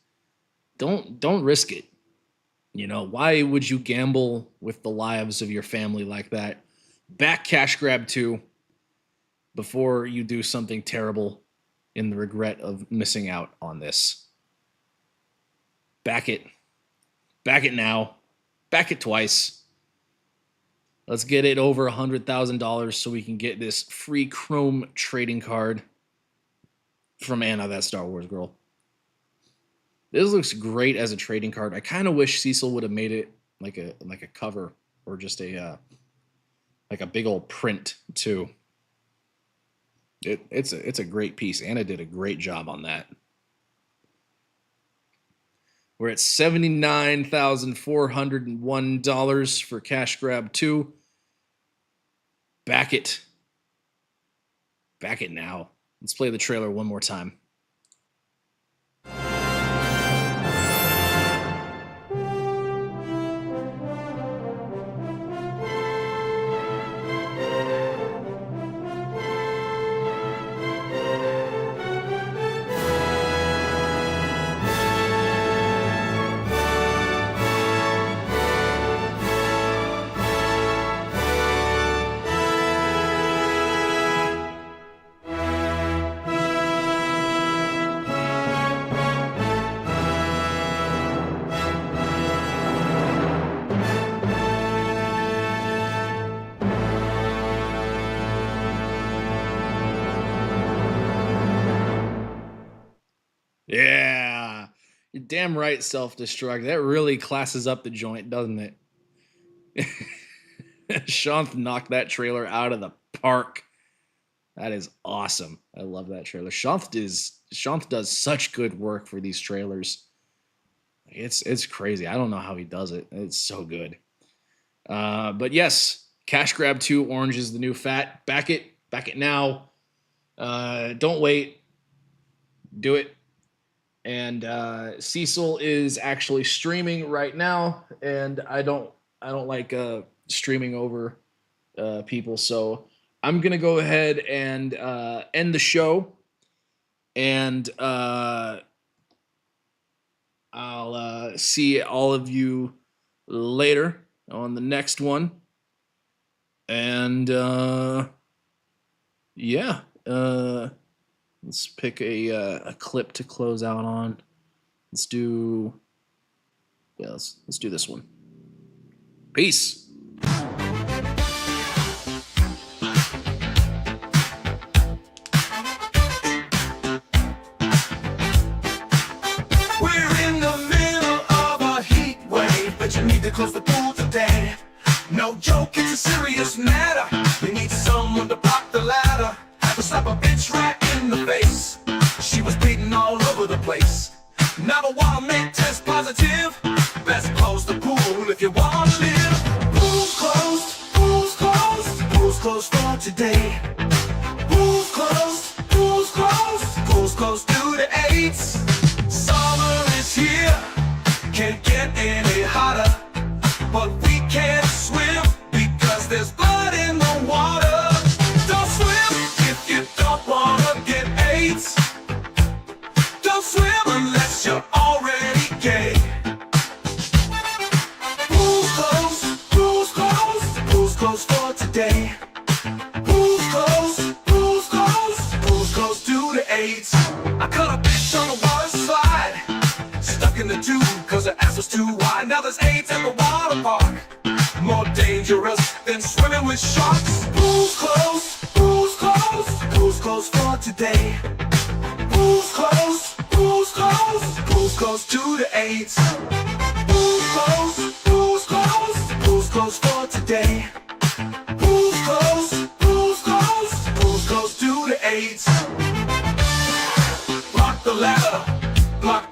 don't risk it. Why would you gamble with the lives of your family like that? Back Cash Grab 2 before you do something terrible in the regret of missing out on this. Back it. Back it now. Back it twice. Let's get it over $100,000 so we can get this free Chrome trading card from Anna, that Star Wars girl. This looks great as a trading card. I kind of wish Cecil would have made it like a cover or just a big old print too. It's a great piece. Anna did a great job on that. We're at $79,401 for Cash Grab 2. Back it. Back it now. Let's play the trailer one more time. Yeah. You're damn right, self-destruct. That really classes up the joint, doesn't it? Shanth knocked that trailer out of the park. That is awesome. I love that trailer. Shanth does such good work for these trailers. It's crazy. I don't know how he does it. It's so good. But yes, Cash Grab 2, orange is the new fat. Back it now. Don't wait. Do it. And Cecil is actually streaming right now, and I don't like streaming over people, so I'm gonna go ahead and end the show, and I'll see all of you later on the next one, and yeah. Let's pick a clip to close out on. Let's do this one. Peace. We're in the middle of a heat wave, but you need to close the pool today. No joke, it's a serious matter. You need someone to block the ladder. Have to slap a bitch right in the face. She was bleeding all over the place. Now the water make test positive. Best close the pool if you want to live. Pool's closed, pool's closed, pool's closed for today. Pool's closed, pool's closed, pool's closed due to AIDS. Summer is here, can't get any hotter, but we can't swim because there's blood in the water. Don't swim if you don't wanna get AIDS. Don't swim unless you're already gay. Pool's closed, pool's closed, pool's closed for today. Pool's closed, pool's closed, pool's closed due to AIDS. I caught a bitch on a water slide, stuck in the tube cause her ass was too wide. Now there's AIDS at the water park, more dangerous than swimming with sharks. Pool's closed, pool's closed, pool's closed for today. Pool's closed, pool's closed, pool's closed due to AIDS. Pool's closed, pool's closed, pool's closed for today. Pool's closed, pool's closed, pool's closed due to AIDS. Block the ladder, block